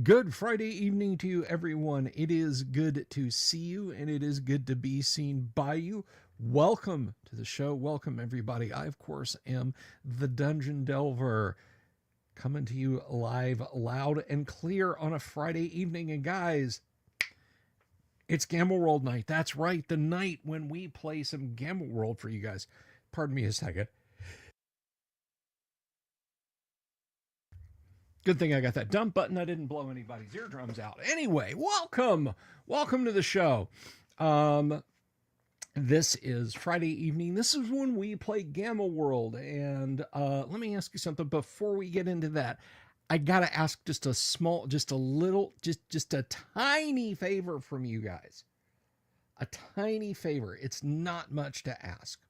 Good Friday evening to you, everyone. It is good to see you, and it is good to be seen by you. Welcome to the show. Welcome, everybody. I, of course, am the Dungeon Delver, coming to you live, loud, and clear on a Friday evening. And guys, it's Gamble World night. That's right, the night when we play some Gamble World for you guys. Pardon me a second. Good thing I got that dump button. I didn't blow anybody's eardrums out. Anyway, welcome to the show. Um, this is Friday evening. This is when we play Gamma World, and let me ask you something before we get into that. I gotta ask just a tiny favor from you guys. A tiny favor. It's not much to ask.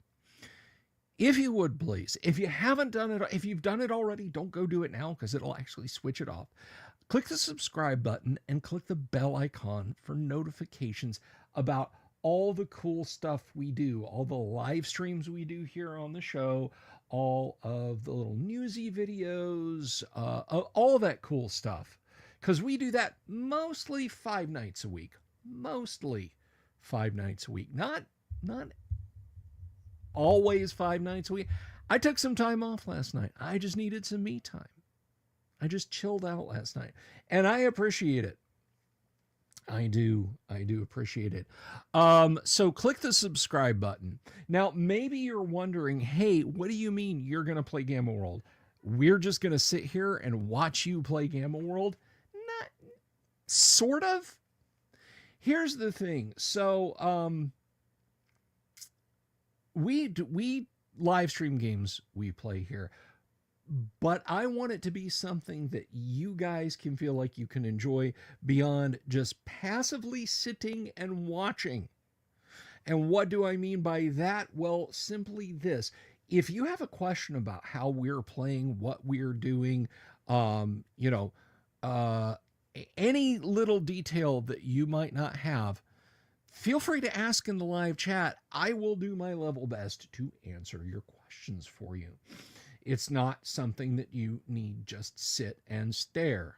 If you would please, if you haven't done it, if you've done it already, don't go do it now because it'll actually switch it off. Click the subscribe button and click the bell icon for notifications about all the cool stuff we do, all the live streams we do here on the show, all of the little newsy videos, all that cool stuff. Because we do that mostly 5 nights a week. Mostly 5 nights a week. Not always 5 nights a week. I took some time off last night. I just needed some me time. I just chilled out last night, and I appreciate it. I do appreciate it. So click the subscribe button. Now, maybe you're wondering, hey, what do you mean you're going to play Gamma World? We're just going to sit here and watch you play Gamma World? Not sort of. Here's the thing. So, we live stream games we play here, but I want it to be something that you guys can feel like you can enjoy beyond just passively sitting and watching. And what do I mean by that? Well, simply this. If you have a question about how we're playing, what we're doing, um, you know, uh, any little detail that you might not have, feel free to ask in the live chat. I will do my level best to answer your questions for you. It's not something that you need just sit and stare.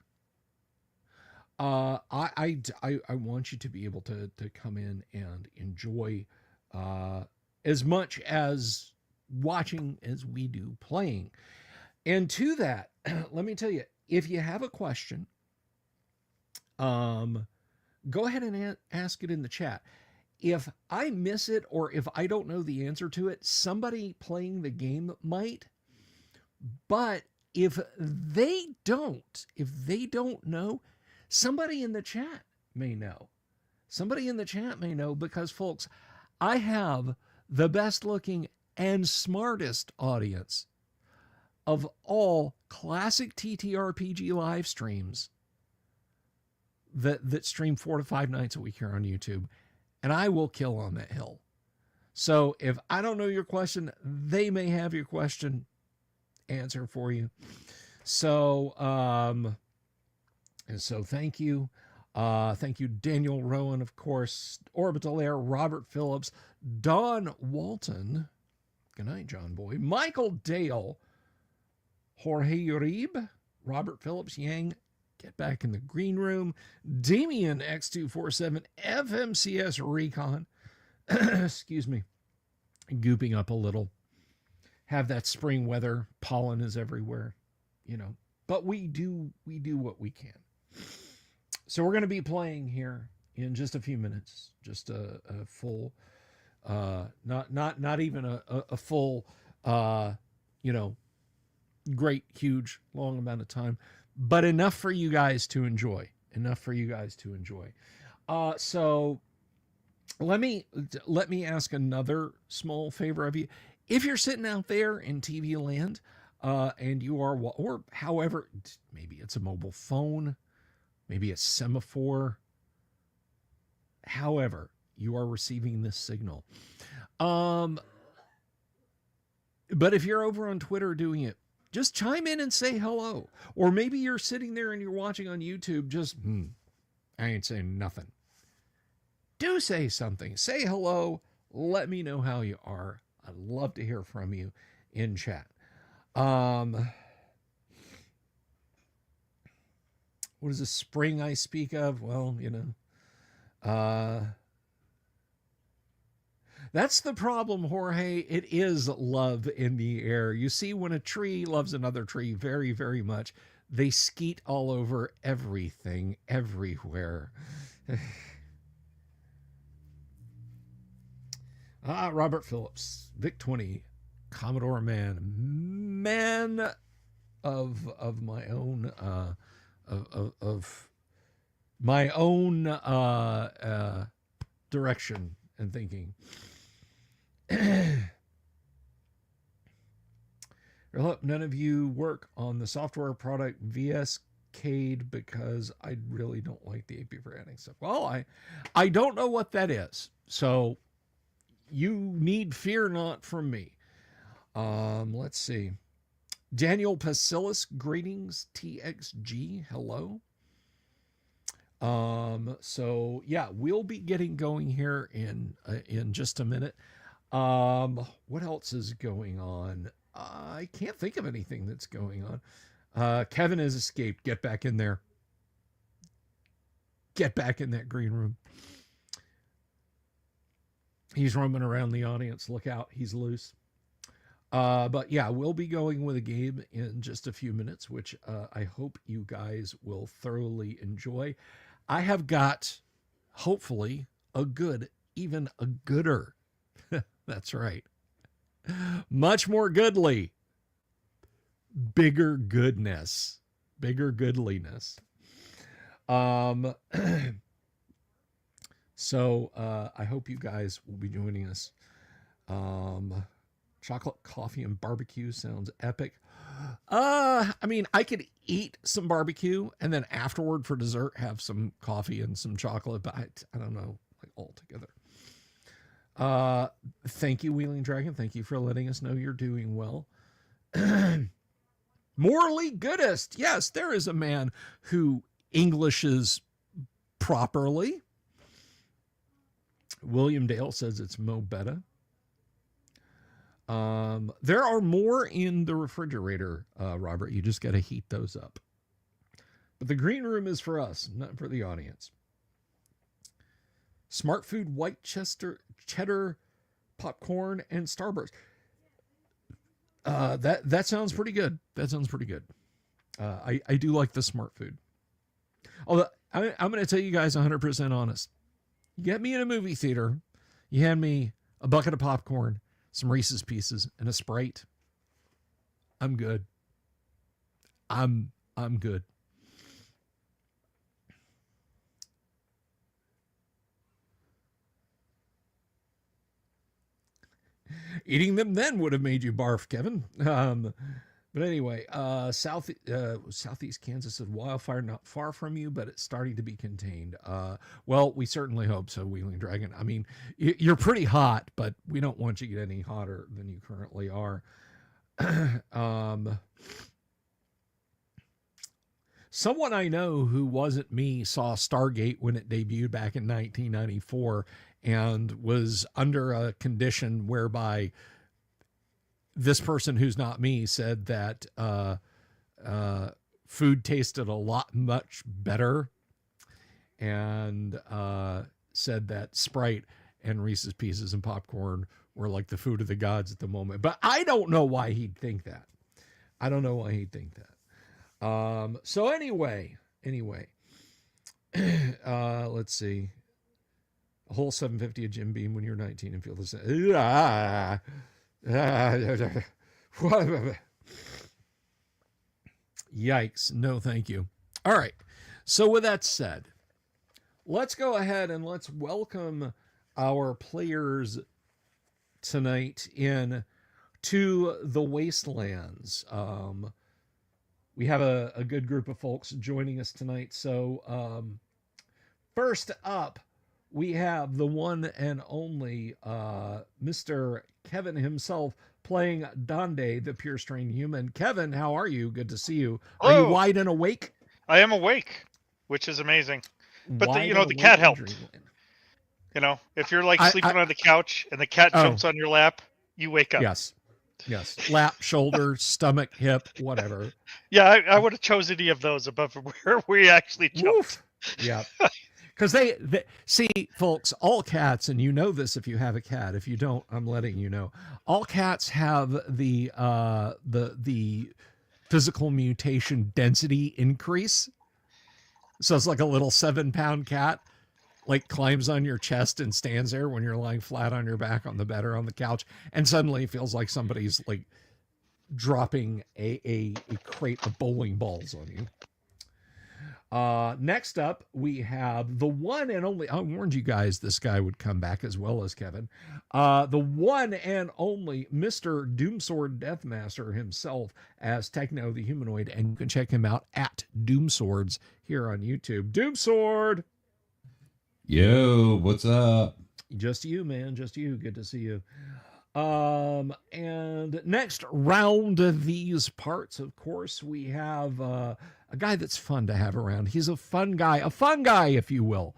I want you to be able to come in and enjoy uh, as much as watching as we do playing. And to that, let me tell you, if you have a question, um, go ahead and ask it in the chat. If I miss it or if I don't know the answer to it, somebody playing the game might. But if they don't know, somebody in the chat may know. Somebody in the chat may know because, folks, I have the best looking and smartest audience of all classic TTRPG live streams that stream 4 to 5 nights a week here on YouTube, and I will kill on that hill. So if I don't know your question, they may have your question answer for you. So thank you. Thank you, Daniel Rowan, of course, Orbital Air, Robert Phillips, Don Walton. Good night, John Boy. Michael Dale, Jorge Uribe, Robert Phillips, Yang, get back in the green room, Damien X247, FMCS Recon, excuse me, gooping up a little. Have that spring weather, pollen is everywhere, but we do what we can. So we're going to be playing here in just a few minutes, just a full, not even a full, great, huge, long amount of time, but enough for you guys to enjoy. So let me ask another small favor of you. If you're sitting out there in TV land, and you are, or however, maybe it's a mobile phone, maybe a semaphore, however you are receiving this signal. But if you're over on Twitter doing it, just chime in and say hello. Or maybe you're sitting there and you're watching on YouTube, just, I ain't saying nothing. Do say something. Say hello. Let me know how you are. I'd love to hear from you in chat. What What is the spring I speak of? Well, that's the problem, Jorge. It is love in the air. You see, when a tree loves another tree very, very much, they skeet all over everything, everywhere. Robert Phillips, Vic 20, Commodore man of my own of my own direction and thinking. None of you work on the software product VS Cade because I really don't like the AP for adding stuff. Well, I don't know what that is, so you need fear not from me. Let's see. Daniel Pasilis, greetings. TXG, hello. So yeah, we'll be getting going here in just a minute. What else is going on? I can't think of anything that's going on. Kevin has escaped. Get back in there. Get back in that green room. He's roaming around the audience. Look out. He's loose. But yeah, we'll be going with a game in just a few minutes, which I hope you guys will thoroughly enjoy. I have got, hopefully, a good, even a gooder. That's right. Much more goodly. Bigger goodness. Bigger goodliness. So I hope you guys will be joining us. Chocolate, coffee, and barbecue sounds epic. I mean, I could eat some barbecue and then afterward for dessert have some coffee and some chocolate, but I don't know, like all together. Thank you, Wheeling Dragon. Thank you for letting us know you're doing well. Morally goodest. Yes, there is a man who Englishes properly. William Dale says it's Mo Betta. There are more in the refrigerator, Robert. You just got to heat those up. But the green room is for us, not for the audience. Smart Food, white cheddar, popcorn, and Starburst. That sounds pretty good. That sounds pretty good. I do like the Smart Food. Although I'm going to tell you guys 100% honest. You get me in a movie theater, you hand me a bucket of popcorn, some Reese's Pieces, and a Sprite. I'm good. I'm good. Eating them then would have made you barf, Kevin. But anyway, Southeast Kansas said wildfire not far from you, but it's starting to be contained. Well, we certainly hope so, Wheeling Dragon. I mean, you're pretty hot, but we don't want you to get any hotter than you currently are. Someone I know who wasn't me saw Stargate when it debuted back in 1994 and was under a condition whereby this person who's not me said that food tasted a lot much better and said that Sprite and Reese's Pieces and popcorn were like the food of the gods at the moment. But I don't know why he'd think that. I don't know why he'd think that. So anyway, let's see. A whole 750 of Jim Beam when you're 19 and feel the same. Yikes. No, thank you. All right. So with that said, let's go ahead and let's welcome our players tonight in to the Wastelands. We have a good group of folks joining us tonight. So first up, we have the one and only Mr. Kevin himself playing Donde, the pure strain human. Kevin, how are you? Good to see you. Hello. Are you wide and awake? I am awake, which is amazing. But the cat helped. You know, if you're like sleeping on the couch and the cat jumps on your lap, you wake up. Yes. Yes, lap, shoulder, stomach, hip, whatever. Yeah, I would have chose any of those above where we actually jumped. Yeah. Because they see, folks, all cats, and you know this if you have a cat. If you don't, I'm letting you know. All cats have the physical mutation density increase. So it's like a little 7-pound cat, like climbs on your chest and stands there when you're lying flat on your back on the bed or on the couch, and suddenly it feels like somebody's like dropping a crate of bowling balls on you. Next up, we have the one and only. I warned you guys this guy would come back as well as Kevin. The one and only Mr. Doomsword Deathmaster himself as Techno the Humanoid, and you can check him out at Doomswords here on YouTube. Doomsword! Yo, what's up? Just you, man. Just you. Good to see you. And next round of these parts, of course, we have a guy that's fun to have around. He's a fun guy, if you will.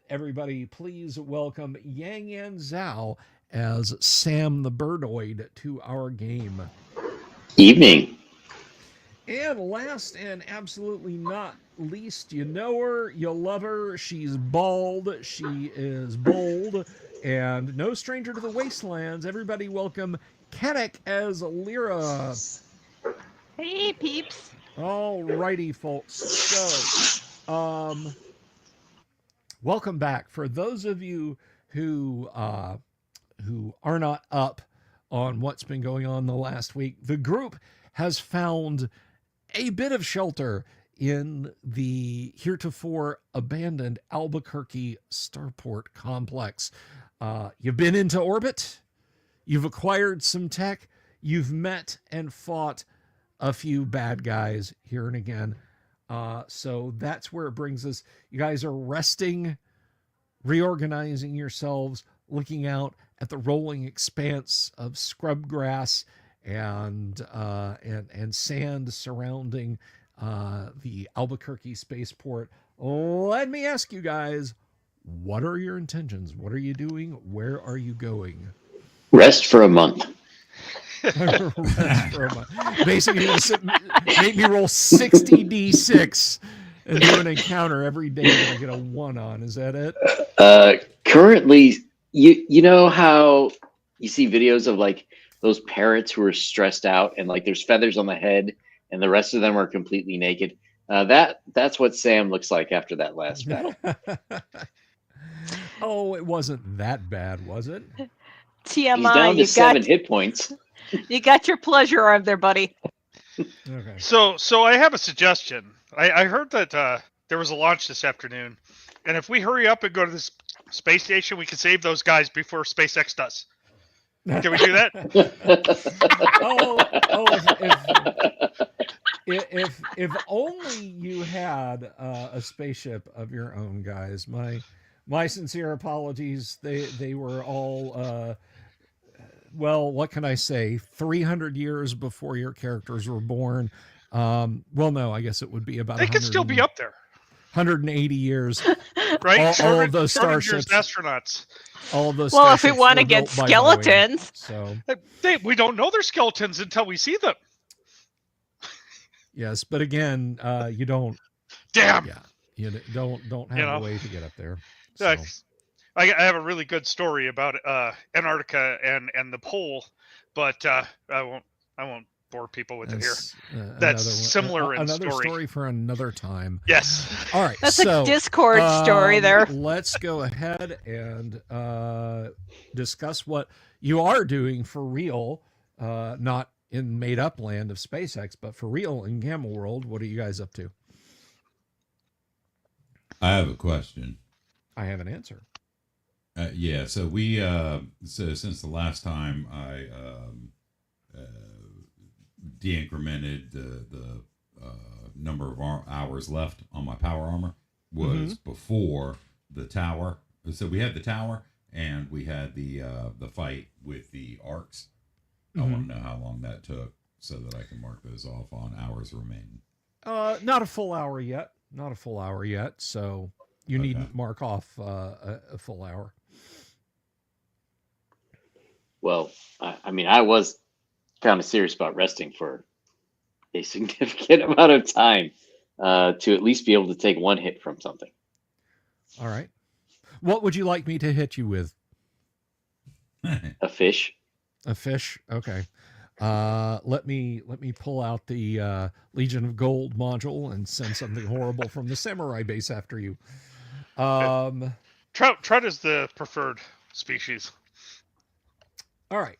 Everybody, please welcome Yang Yan Zhao as Sam the Birdoid to our game. Evening. And last and absolutely not least, you know her, you love her, she's bald, she is bold, and no stranger to the wastelands. Everybody welcome Kanek as Lyra. Hey, peeps. All righty, folks. So, welcome back. For those of you who are not up on what's been going on the last week, the group has found a bit of shelter in the heretofore abandoned Albuquerque Starport complex. You've been into orbit, you've acquired some tech, you've met and fought a few bad guys here and again. So that's where it brings us. You guys are resting, reorganizing yourselves, looking out at the rolling expanse of scrub grass and sand surrounding the Albuquerque spaceport. Let me ask you guys, what are your intentions? What are you doing? Where are you going? Rest for a month. Rest for a month. Basically, make me roll 60d6 and do an encounter every day that I get a 1 on. Is that it? Currently, you know how you see videos of like those parrots who are stressed out and like there's feathers on the head and the rest of them are completely naked. That's what Sam looks like after that last battle. Oh, it wasn't that bad, was it? TMI, He's down to 7 hit points. You got your pleasure arm there, buddy. Okay. So I have a suggestion. I heard that there was a launch this afternoon, and if we hurry up and go to this space station, we can save those guys before SpaceX does. Can we do that? If only you had a spaceship of your own, guys. My sincere apologies. They were all well, what can I say? 300 years before your characters were born. Well, no, I guess it would be about. They could still be up there. 180 years, right? All of those starships, astronauts. All of those. Well, if we want to get skeletons, so we don't know they're skeletons until we see them. Yes, but again, you don't. Damn. Yeah, you don't have a way to get up there. So. I have a really good story about Antarctica and the pole, but I won't bore people with it here. That's similar in another story. Story for another time. Yes. All right. That's a Discord story there. Let's go ahead and discuss what you are doing for real, not in made-up land of SpaceX, but for real in Gamma World. What are you guys up to? I have a question. I have an answer. Yeah, so we so since the last time I de-incremented the number of hours left on my power armor was before the tower. So we had the tower and we had the fight with the arcs. I want to know how long that took so that I can mark those off on hours remaining. Not a full hour yet. Not a full hour yet. So you needn't mark off a full hour. Well, I mean, I was kind of serious about resting for a significant amount of time to at least be able to take one hit from something. All right. What would you like me to hit you with? A fish. A fish? Okay. Let me pull out the Legion of Gold module and send something horrible from the samurai base after you. Trout is the preferred species. All right.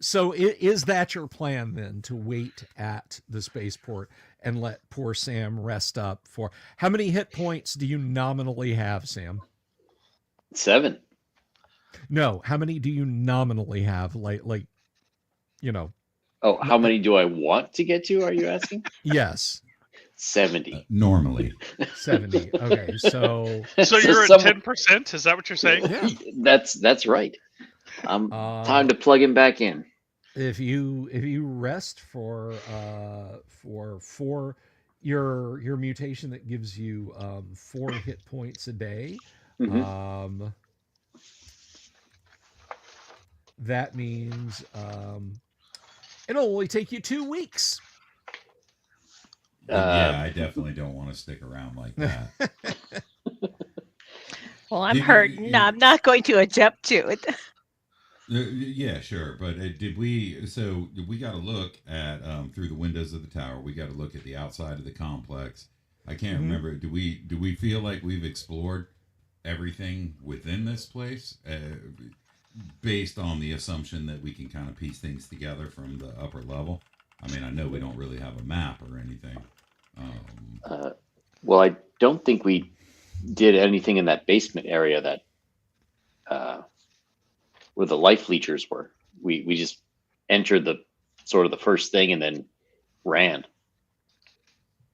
So is that your plan then, to wait at the spaceport and let poor Sam rest up for how many hit points do you nominally have, Sam? 7. No, how many do you nominally have? Like you know. Oh, how many do I want to get to? Are you asking? Yes. 70. Normally. 70. Okay, so you're at 10%? Is that what you're saying? Yeah. That's right. Time to plug him back in. If you rest for your mutation that gives you 4 hit points a day, Mm-hmm. that means it'll only take you 2 weeks. Yeah, I definitely don't want to stick around like that. Well, I'm hurt. No, I'm not going to attempt to it. Yeah, sure. But did we got to look at through the windows of the tower. We got to look at the outside of the complex. I can't remember. Do we feel like we've explored everything within this place, based on the assumption that we can kind of piece things together from the upper level? I mean, I know we don't really have a map or anything. Well, I don't think we did anything in that basement area that where the life leechers were. We just entered the sort of the first thing and then ran.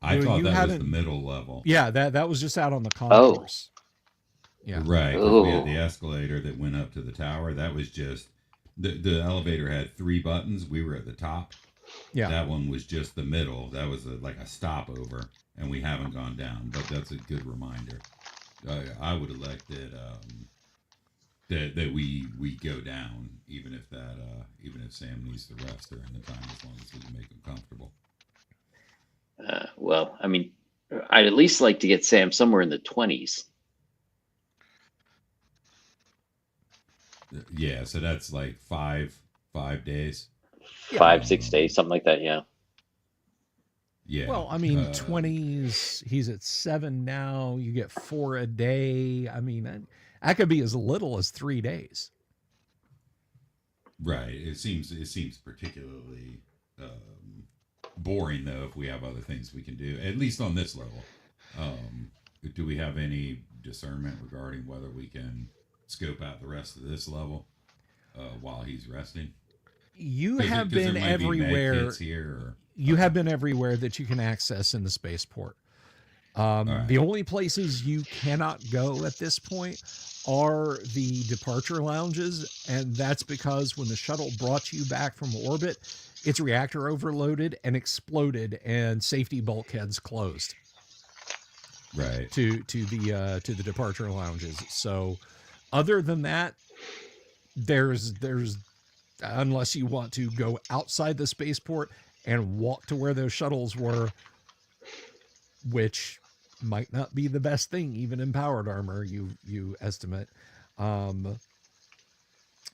I thought that was the middle level. Yeah, that was just out on the concourse. Yeah. Right. 'Cause we had the escalator that went up to the tower. That was just the elevator had 3 buttons. We were at the top. Yeah. That one was just the middle. That was like a stopover, and we haven't gone down. But that's a good reminder. I would elect that we go down, even if Sam needs to rest during the time, as long as we can make him comfortable. Well, I mean, I'd at least like to get Sam somewhere in the 20s. Yeah, so that's like 5 days. 5, 6 days, something like that. Yeah. Yeah. Well, I mean, 20s. He's at 7 now. You get 4 a day. I mean, that could be as little as 3 days. Right. It seems particularly boring, though, if we have other things we can do, at least on this level. Do we have any discernment regarding whether we can scope out the rest of this level while he's resting? You have been everywhere. You have been everywhere that you can access in the spaceport. Right. The only places you cannot go at this point are the departure lounges, and that's because when the shuttle brought you back from orbit, its reactor overloaded and exploded, and safety bulkheads closed. Right. To the departure lounges. So, other than that, there's unless you want to go outside the spaceport and walk to where those shuttles were, which might not be the best thing, even in powered armor, you estimate.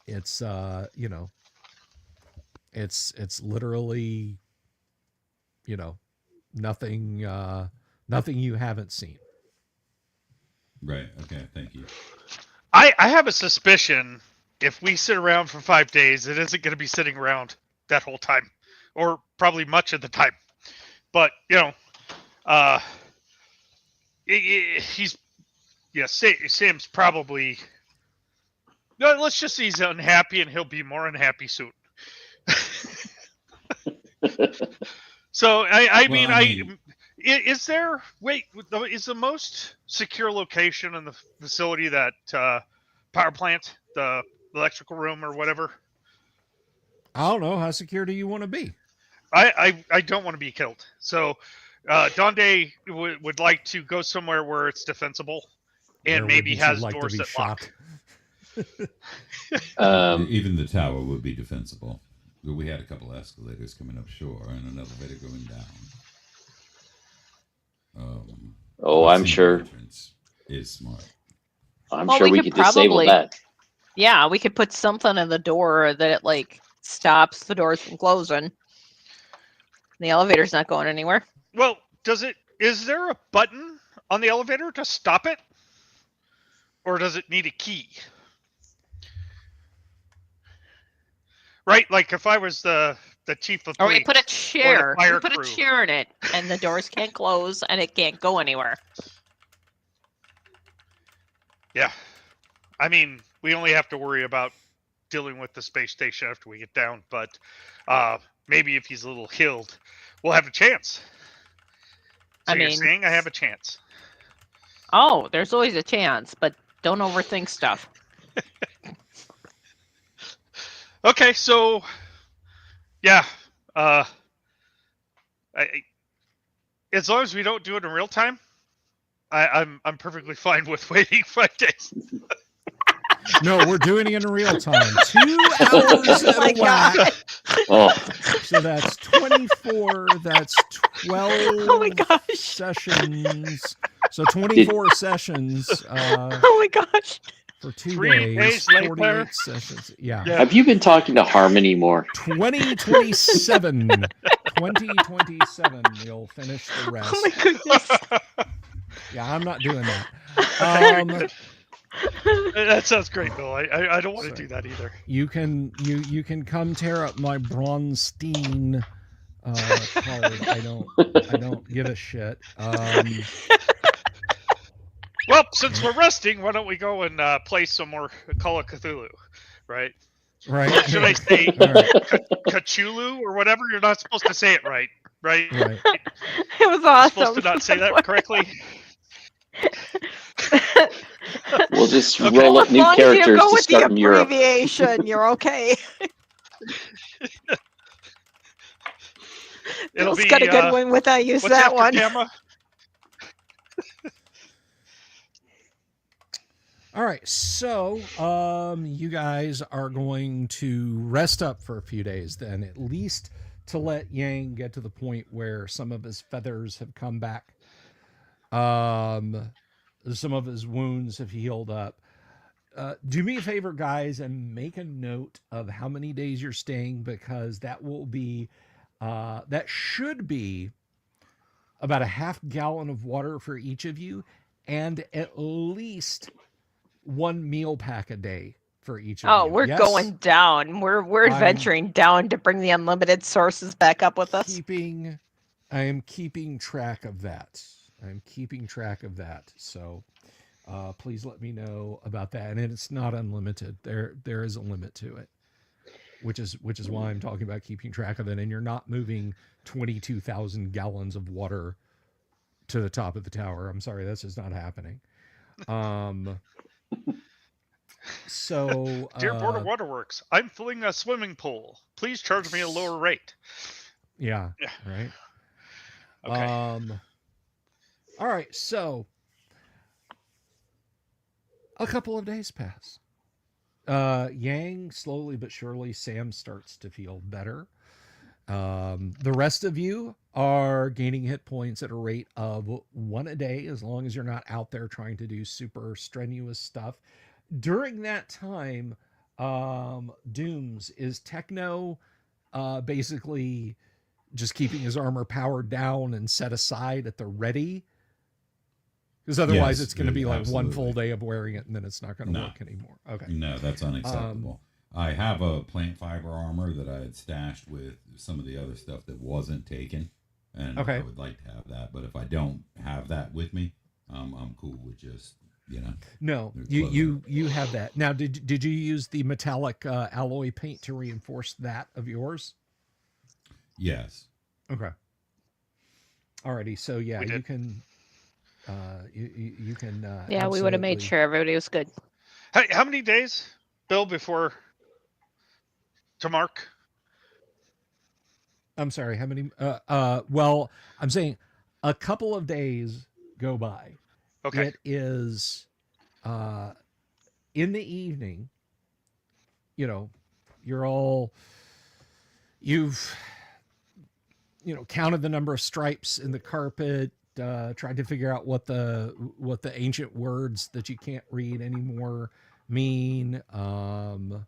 It's it's literally, nothing you haven't seen. Right. Okay. Thank you. I have a suspicion if we sit around for 5 days, it isn't going to be sitting around that whole time, or probably much of the time. But Sam's probably. No, let's just say he's unhappy, and he'll be more unhappy soon. So is there? Wait, is the most secure location in the facility that power plant, the electrical room or whatever? I don't know. How secure do you want to be? I don't want to be killed. So Donde would like to go somewhere where it's defensible and maybe has doors that lock. Even the tower would be defensible. We had a couple of escalators coming up shore and an elevator going down. Oh, a I'm single sure. entrance is smart. I'm Well, sure we we could could disable probably- that. Yeah, we could put something in the door that like stops the doors from closing. The elevator's not going anywhere. Well, is there a button on the elevator to stop it? Or does it need a key? Right? Like if I was the chief of Or police. we put a chair. fire We put crew. a chair in it, and the doors can't close, and it can't go anywhere. Yeah. I mean, we only have to worry about dealing with the space station after we get down, but maybe if he's a little healed, we'll have a chance. So I you're mean- saying I have a chance. Oh, there's always a chance, but don't overthink stuff. Okay, so yeah, as long as we don't do it in real time, I'm perfectly fine with waiting 5 days. No, we're doing it in real time. 2 hours Oh my at a whack. God. Oh, So that's 24. That's 12 Oh my gosh. sessions. So 24 sessions Oh my gosh. for 2 3 days. days later. 48 sessions. Yeah. Yeah. have you been talking to Harmony more? 2027. 2027. We'll finish the rest. Oh my goodness. Yeah, I'm not doing that. That sounds great, though. I don't want to Sorry. do that either. You can come tear up my Bronstein card. I don't give a shit. Well, since we're resting, why don't we go and play some more Call of Cthulhu, right? Right. Or should I say All right. Cthulhu or whatever? You're not supposed to say it right? Right. It was You're awesome. supposed to not say that correctly. We'll just Okay. roll up As new long as you characters go to with the start in Europe. abbreviation, you're okay. It'll Bill's be got a good one with I use what's that after one. Gamma? All right, so you guys are going to rest up for a few days then, at least to let Yang get to the point where some of his feathers have come back. Some of his wounds have healed up. Do me a favor, guys, and make a note of how many days you're staying, because that will be, that should be about a half gallon of water for each of you, and at least 1 meal pack a day for each of you. Oh, we're Yes? going down. We're I'm- adventuring down to bring the unlimited sources back up with us. I am keeping track of that. I'm keeping track of that. So please let me know about that. And it's not unlimited. There is a limit to it, which is why I'm talking about keeping track of it. And you're not moving 22,000 gallons of water to the top of the tower. I'm sorry, that's just not happening. So Dear Board of Waterworks, I'm filling a swimming pool. Please charge me a lower rate. yeah, Yeah. right. Okay. All right, so a couple of days pass. Yang, slowly but surely, Sam starts to feel better. The rest of you are gaining hit points at a rate of 1 a day, as long as you're not out there trying to do super strenuous stuff. During that time, Dooms, is Techno basically just keeping his armor powered down and set aside at the ready? Because otherwise Yes, it's going to be like one absolutely. full day of wearing it, and then it's not going to No. work anymore. Okay. No, that's unacceptable. I have a plant fiber armor that I had stashed with some of the other stuff that wasn't taken, and Okay. I would like to have that. But if I don't have that with me, I'm cool with just No, They're you have that. Now, did you use the metallic alloy paint to reinforce that of yours? yes. Okay. Alrighty, so yeah, We you did. can you can Yeah, we would have made absolutely- sure everybody was good. Hey, how many days, Bill, before to mark? I'm sorry, how many well, I'm saying a couple of days go by. Okay. It is in the evening, you've counted the number of stripes in the carpet, tried to figure out what the ancient words that you can't read anymore mean. Some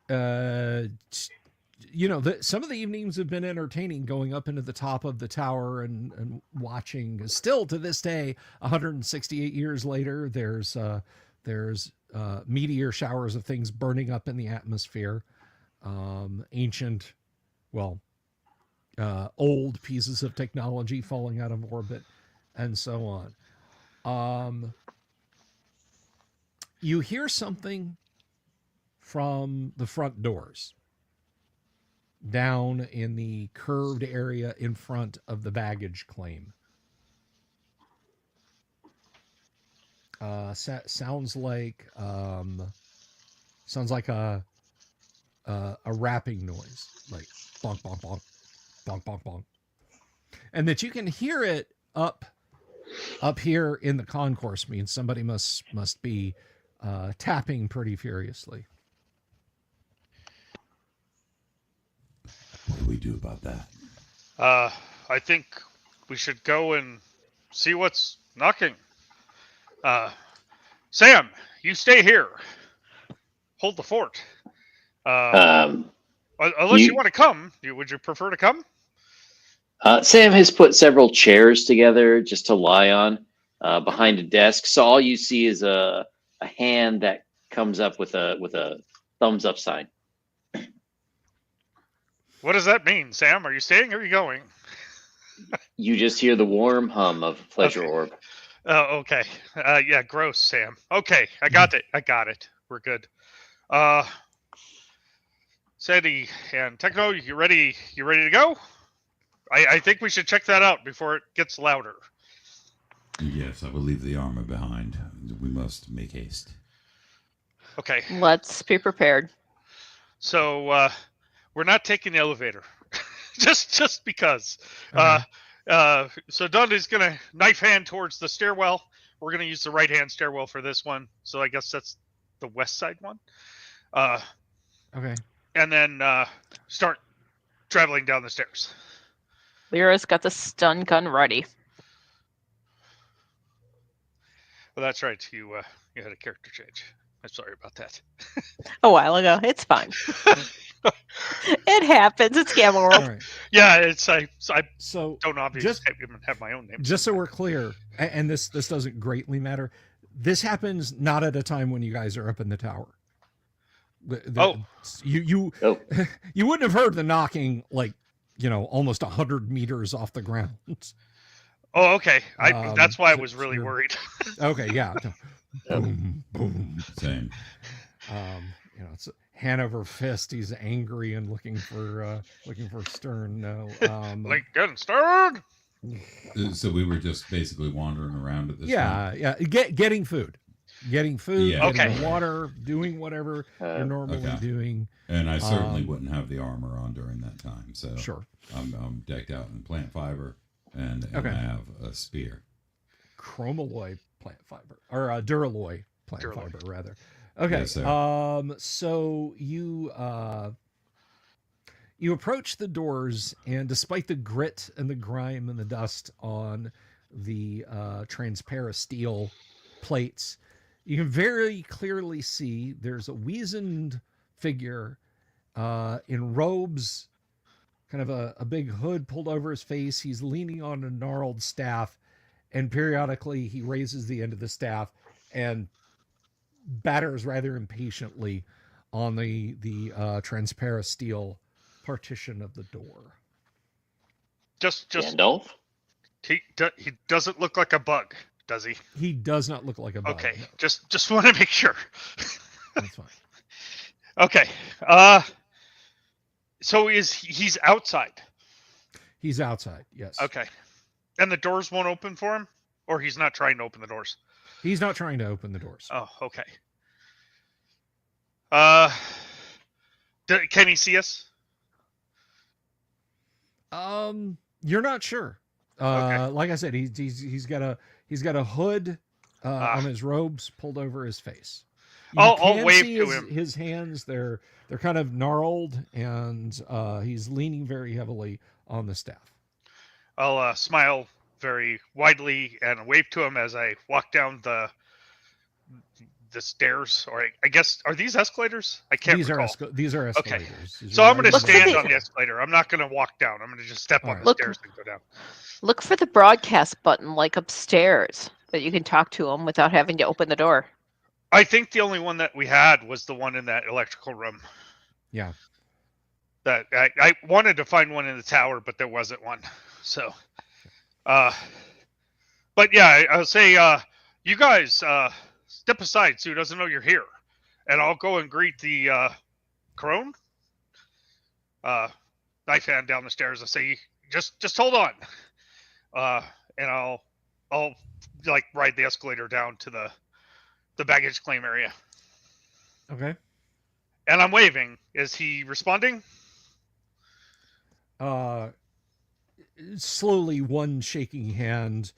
of the evenings have been entertaining, going up into the top of the tower and watching. Still to this day, 168 years later, there's meteor showers of things burning up in the atmosphere. Ancient, old pieces of technology falling out of orbit, and so on. You hear something from the front doors down in the curved area in front of the baggage claim. Sounds like a rapping noise, like bonk bonk bonk bonk bonk bonk, and that you can hear it up here in the concourse. Means somebody must be tapping pretty furiously. What do we do about that? I think we should go and see what's knocking. Sam, you stay here. Hold the fort. Unless you want to come, would you prefer to come? Sam has put several chairs together just to lie on behind a desk. So all you see is a hand that comes up with a thumbs up sign. What does that mean, Sam? Are you staying or are you going? You just hear the warm hum of pleasure orb. Oh, okay. Yeah, gross, Sam. Okay, I got it. We're good. Sandy and Techno, you ready? You ready to go? I think we should check that out before it gets louder. Yes, I will leave the armor behind. We must make haste. Okay. Let's be prepared. So, we're not taking the elevator. just because. Okay. So Dunn is going to knife hand towards the stairwell. We're going to use the right-hand stairwell for this one. So I guess that's the west side one. Okay. And then start traveling down the stairs. Lyra's got the stun gun ready. Well, that's right. You had a character change. I'm sorry about that. A while ago. It's fine. It happens. It's Gamma World. All right. Yeah, I So don't obviously have my own name. just so we're clear, and this doesn't greatly matter, this happens not at a time when you guys are up in the tower. You you wouldn't have heard the knocking almost 100 meters off the ground. Oh, okay. That's why I was really worried. Okay, yeah. Boom, boom. Same. It's Hanover Fist. He's angry and looking for Stern. No. Lincoln Stern. So we were just basically wandering around at this point? Yeah. Getting food. Getting Okay. water, doing whatever you're normally doing. And I certainly wouldn't have the armor on during that time. So Sure. I'm decked out in plant fiber, and I have a spear. Chromaloy plant fiber, or Duralloy plant fiber, rather. Okay. Yes, sir. So you approach the doors, and despite the grit and the grime and the dust on the transparent steel plates, you can very clearly see there's a weazened figure in robes, kind of a big hood pulled over his face. He's leaning on a gnarled staff, and periodically he raises the end of the staff and batters rather impatiently on the transparent steel partition of the door. Just Gandalf? he doesn't look like a bug, does he? He does not look like a bug. Okay, No. just want to make sure. That's fine. Okay. So he's outside? He's outside. Yes. Okay. And the doors won't open for him, or he's not trying to open the doors? He's not trying to open the doors. Oh, okay. Can he see us? You're not sure. Okay. Like I said, he's got a hood on his robes pulled over his face. I'll wave see to him. his hands. They're kind of gnarled, and he's leaning very heavily on the staff. I'll smile very widely and wave to him as I walk down the stairs, or I guess, are these escalators? I can't recall. These are Okay. escalators. So I'm going to Look for stand the- on the escalator. I'm not going to walk down. I'm going to just step on Alright. the stairs and go down. Look for the broadcast button, like upstairs, that you can talk to him without having to open the door. I think the only one that we had was the one in that electrical room. Yeah. That I wanted to find one in the tower, but there wasn't one. So, but yeah, I'll say, you guys, step aside so he doesn't know you're here, and I'll go and greet the crone. Knife hand down the stairs. I say, just hold on, and I'll like ride the escalator down to the baggage claim area. Okay. And I'm waving. Is he responding? Slowly, one shaking hand,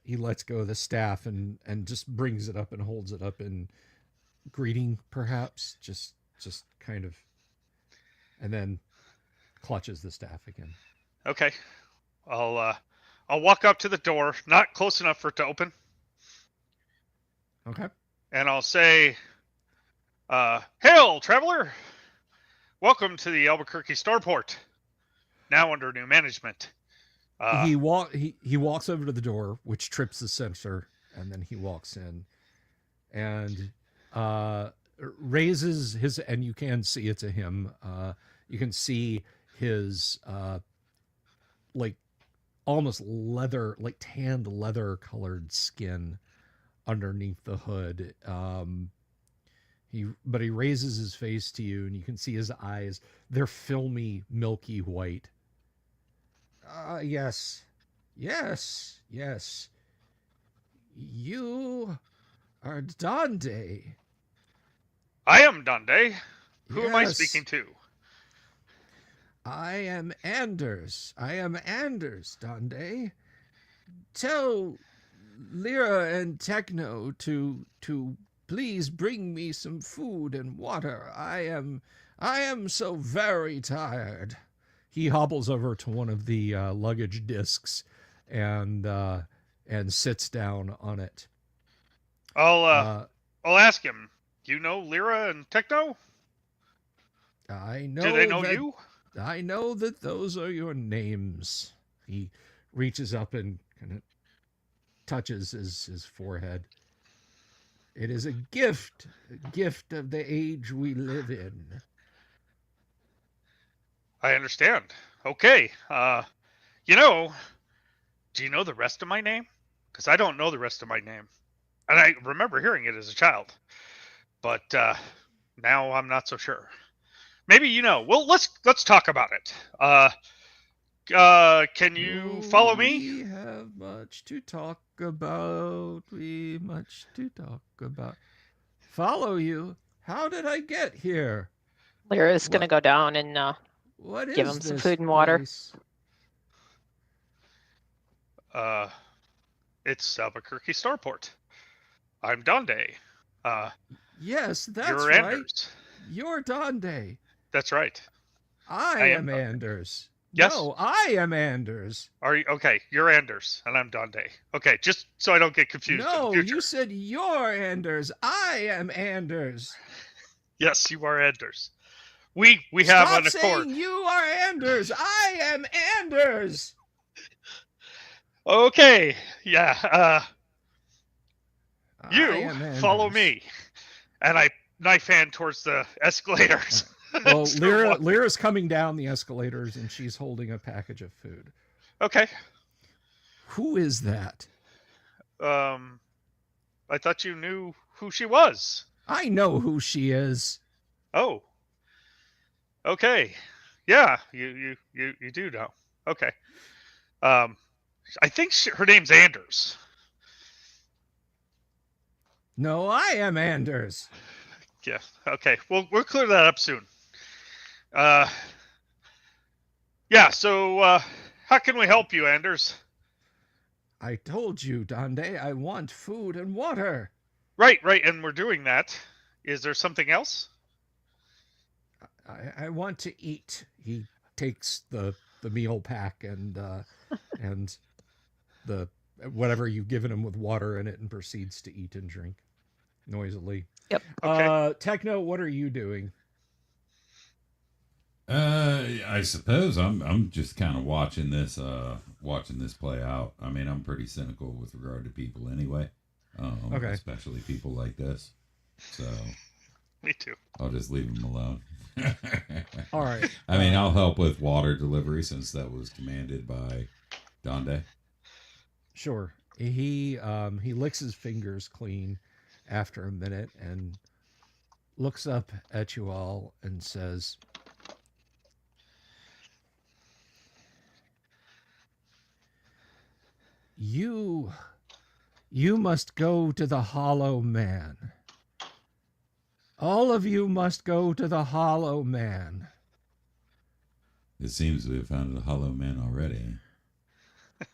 he lets go of the staff and just brings it up and holds it up in greeting, perhaps, just kind of, and then clutches the staff again. Okay. I'll walk up to the door, not close enough for it to open, Okay. and I'll say, "Hail, traveler! Welcome to the Albuquerque Starport, now under new management." He walks over to the door, which trips the sensor, and then he walks in, and raises his, and you can see it's a him. You can see his like almost leather, like tanned leather colored skin underneath the hood. He raises his face to you, and you can see his eyes. They're filmy, milky white. Yes. You are Donde. I am Dande. Who am I Yes. speaking to? I am Anders, Donde. Tell Lyra and Techno to please bring me some food and water. I am so very tired. He hobbles over to one of the luggage discs and sits down on it. I'll ask him. Do you know Lyra and Techno? I know. Do they know that, you? I know that those are your names. He reaches up and kind of touches his forehead. It is a gift of the age we live in. I understand. Okay. Do you know the rest of my name? Because I don't know the rest of my name. And I remember hearing it as a child. But now I'm not so sure. Maybe you know. Well, let's talk about it. Can you follow me? We have much to talk about. Follow you? How did I get here? Lyra's going to What? go down and What is give him some this food and water. place? It's Albuquerque Starport. I'm Donde. Yes, that's You're right. Anders. You're Donde. That's right. I am am Donde. Anders. Yes. No, I am Anders. Are you okay? You're Anders, and I'm Donde. Okay, just so I don't get confused. in the No, future. you said you're Anders. I am Anders. Yes, you are Anders. We have Stop an accord. saying you are Anders. I am Anders. Okay, yeah. I You am follow Anders. me, and I knife hand towards the escalators. Well, Start walking. Lyra's coming down the escalators, and she's holding a package of food. Okay. Who is that? I thought you knew who she was. I know who she is. Oh. Okay. Yeah, you do know. Okay. I think her name's Anders. No, I am Anders. Yeah. Okay. We'll clear that up soon. Yeah. So, how can we help you, Anders? I told you, Dande, I want food and water. Right, and we're doing that. Is there something else? I want to eat. He takes the meal pack and the whatever you've given him with water in it and proceeds to eat and drink noisily. Yep. Okay. Techno, what are you doing? I suppose I'm just kind of watching this play out. I mean, I'm pretty cynical with regard to people anyway. Okay. Especially people like this. So Me too. I'll just leave them alone. All right. I mean, I'll help with water delivery since that was commanded by Donde. Sure. He licks his fingers clean after a minute and looks up at you all and says, You must go to the Hollow Man. All of you must go to the Hollow Man. It seems we have found the Hollow Man already.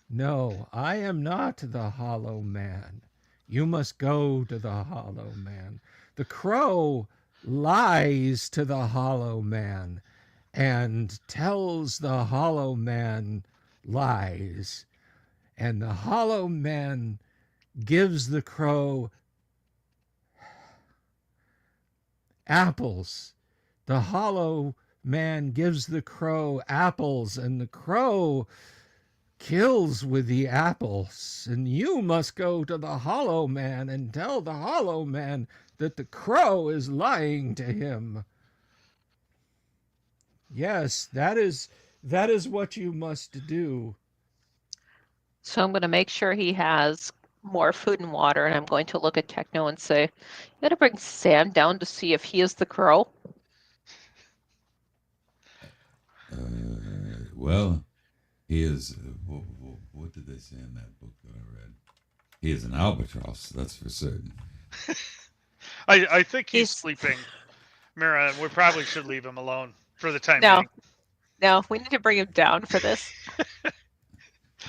No, I am not the Hollow Man. You must go to the Hollow Man. The crow lies to the Hollow Man and tells the Hollow Man lies. And the Hollow Man gives the crow apples. The Hollow Man gives the crow apples, and the crow kills with the apples. And you must go to the Hollow Man and tell the Hollow Man that the crow is lying to him. Yes, that is what you must do. So I'm going to make sure he has more food and water, and I'm going to look at Techno and say, "You got to bring Sam down to see if he is the crow." Well, he is. What did they say in that book that I read? He is an albatross, that's for certain. I think he's He's- sleeping. Mira, we probably should leave him alone for the time No. being. No, we need to bring him down for this.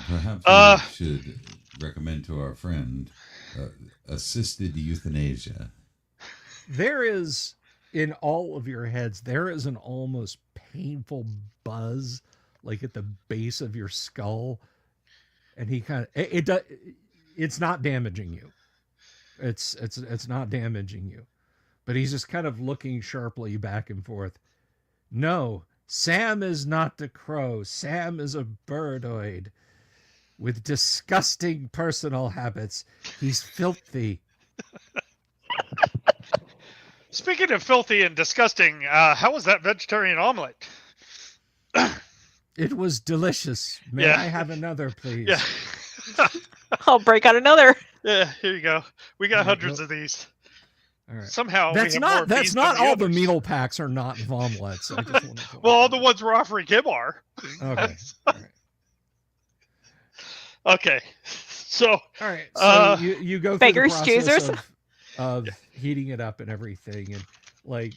Perhaps we should recommend to our friend assisted euthanasia. There is, in all of your heads, there is an almost painful buzz, like at the base of your skull, and he kind of it's not damaging you. It's not damaging you, but he's just kind of looking sharply back and forth. No, Sam is not the crow. Sam is a birdoid with disgusting personal habits. He's filthy. Speaking of filthy and disgusting, how was that vegetarian omelet? It was delicious. May Yeah. I have another, please? Yeah. I'll break out another. Yeah, here you go. We got Alright, hundreds no- of these. All right. Somehow That's we have more not. That's bees not than all the others. meal packs are not vomlets. I just wanted to Well, all the ones we're offering him are. Okay. All right. Okay. So, All right. So you go through the Beggars, process choosers. of heating it up and everything, and like,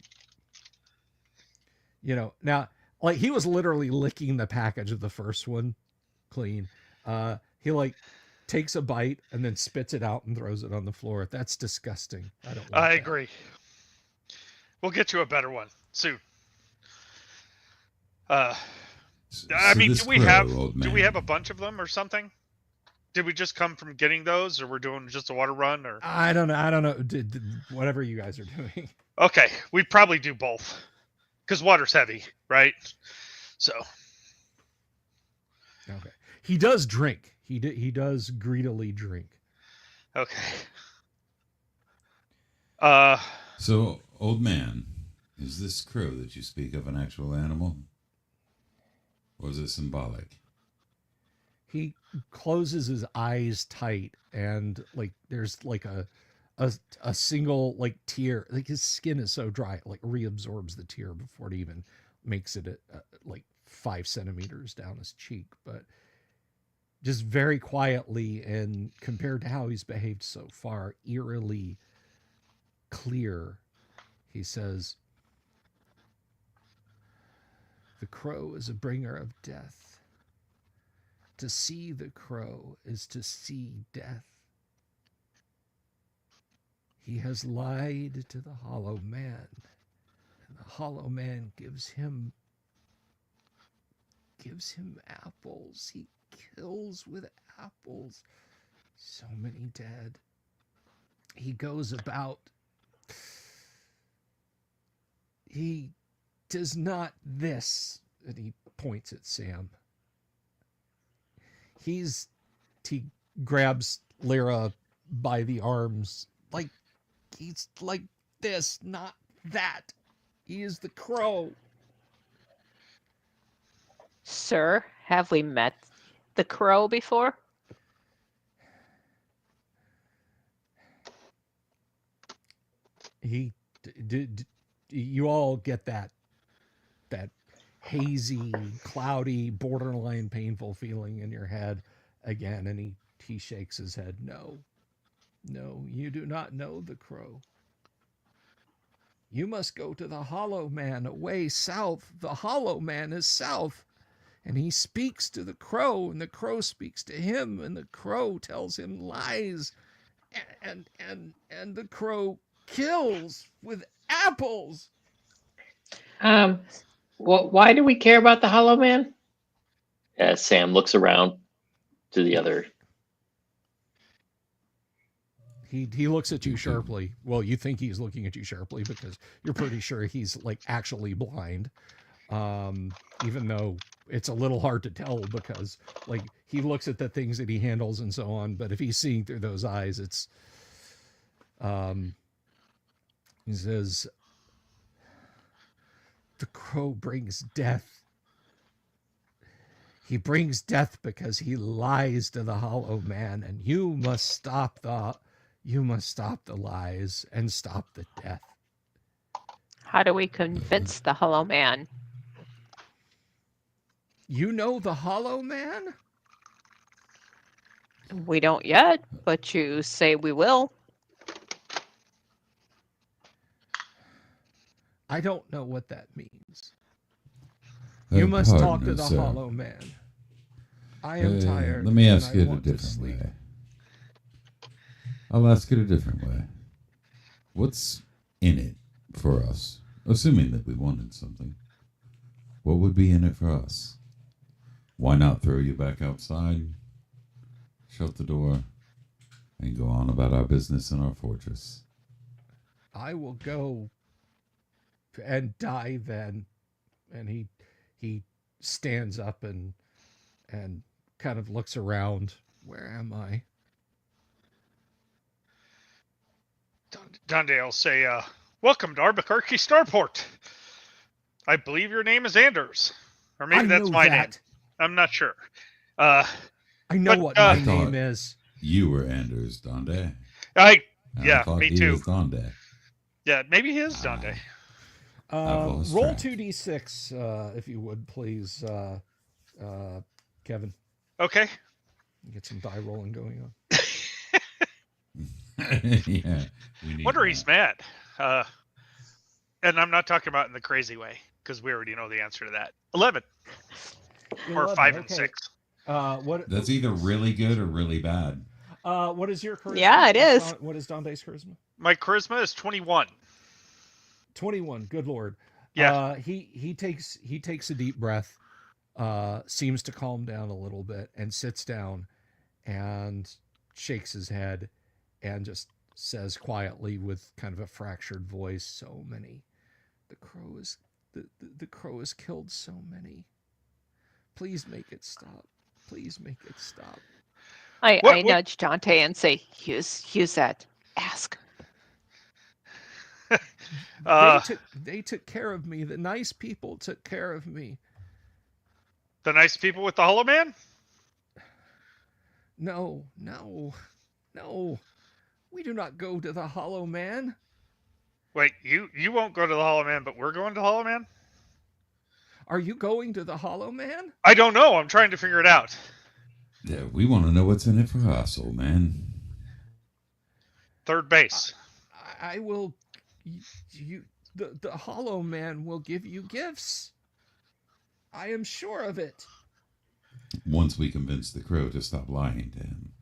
now, like, he was literally licking the package of the first one clean. He like takes a bite and then spits it out and throws it on the floor. That's disgusting. I don't. Want I that. agree. We'll get you a better one soon. I So mean, this do we crow, have old do we man, have a bunch of them or something? Did we just come from getting those, or we're doing just a water run, or? I don't know. Whatever you guys are doing. Okay, we probably do both, because water's heavy, right? So, Okay. He does drink. He does greedily drink. okay. So, old man, is this crow that you speak of an actual animal? Or is it symbolic? He closes his eyes tight, and like there's like a single like tear. Like his skin is so dry, it like reabsorbs the tear before it even makes it like 5 centimeters down his cheek. But just very quietly, and compared to how he's behaved so far, eerily clear, he says, "The crow is a bringer of death. to see the crow is to see death. He has lied to the hollow man, and the hollow man gives him apples. He kills with apples. So many dead. He goes about. He does not this, and he points at Sam. He grabs Lyra by the arms, like he's like this, not that. He is the crow. Sir, have we met the crow before? He did. You all get that hazy, cloudy, borderline painful feeling in your head again, and he shakes his head. No, you do not know the crow. You must go to the hollow man away south. The hollow man is south. And he speaks to the crow, and the crow speaks to him, and the crow tells him lies, and the crow kills with apples. Why do we care about the Hollow Man? As Sam looks around to the other. He looks at you sharply. Well, you think he's looking at you sharply because you're pretty sure he's like actually blind. Even though it's a little hard to tell because like he looks at the things that he handles and so on, but if he's seeing through those eyes, it's he says, the crow brings death. He brings death because he lies to the hollow man, and you must stop the lies and stop the death. How do we convince the hollow man? You know the hollow man? We don't yet, but you say we will. I don't know what that means. You must talk to the hollow man. I am tired. Let me ask and it I a want to different sleep. way. I'll ask it a different way. What's in it for us? Assuming that we wanted something. What would be in it for us? Why not throw you back outside, shut the door, and go on about our business in our fortress? I will go and die then. And he stands up and kind of looks around. Where am I? Dundee will say, welcome to Albuquerque Starport. I believe your name is Anders. Or maybe that's my name. I'm not sure. I know what my name is. You were Anders Donde. Yeah, I me he too. Was Donde. Yeah, maybe he is Dundee. Roll 2d6, if you would, please, Kevin. Okay. Get some die rolling going on. Yeah. Wonder he's mad. And I'm not talking about in the crazy way, because we already know the answer to that. 11. Or 5 and 6. What? That's either really good or really bad. What is your charisma? Yeah, it is. What is Donde's charisma? My charisma is 21. 21. Good Lord. Yeah. He takes a deep breath, seems to calm down a little bit, and sits down and shakes his head and just says quietly with kind of a fractured voice, so many. The crow has killed so many. Please make it stop. Please make it stop. I nudge Dante and say, use that. Ask. They took care of me. The nice people took care of me. The nice people with the Hollow Man? No. We do not go to the Hollow Man. Wait, you won't go to the Hollow Man, but we're going to the Hollow Man? Are you going to the Hollow Man? I don't know. I'm trying to figure it out. Yeah, we want to know what's in it for us, old man. Third base. I will. The Hollow Man will give you gifts. I am sure of it. Once we convince the crow to stop lying to him.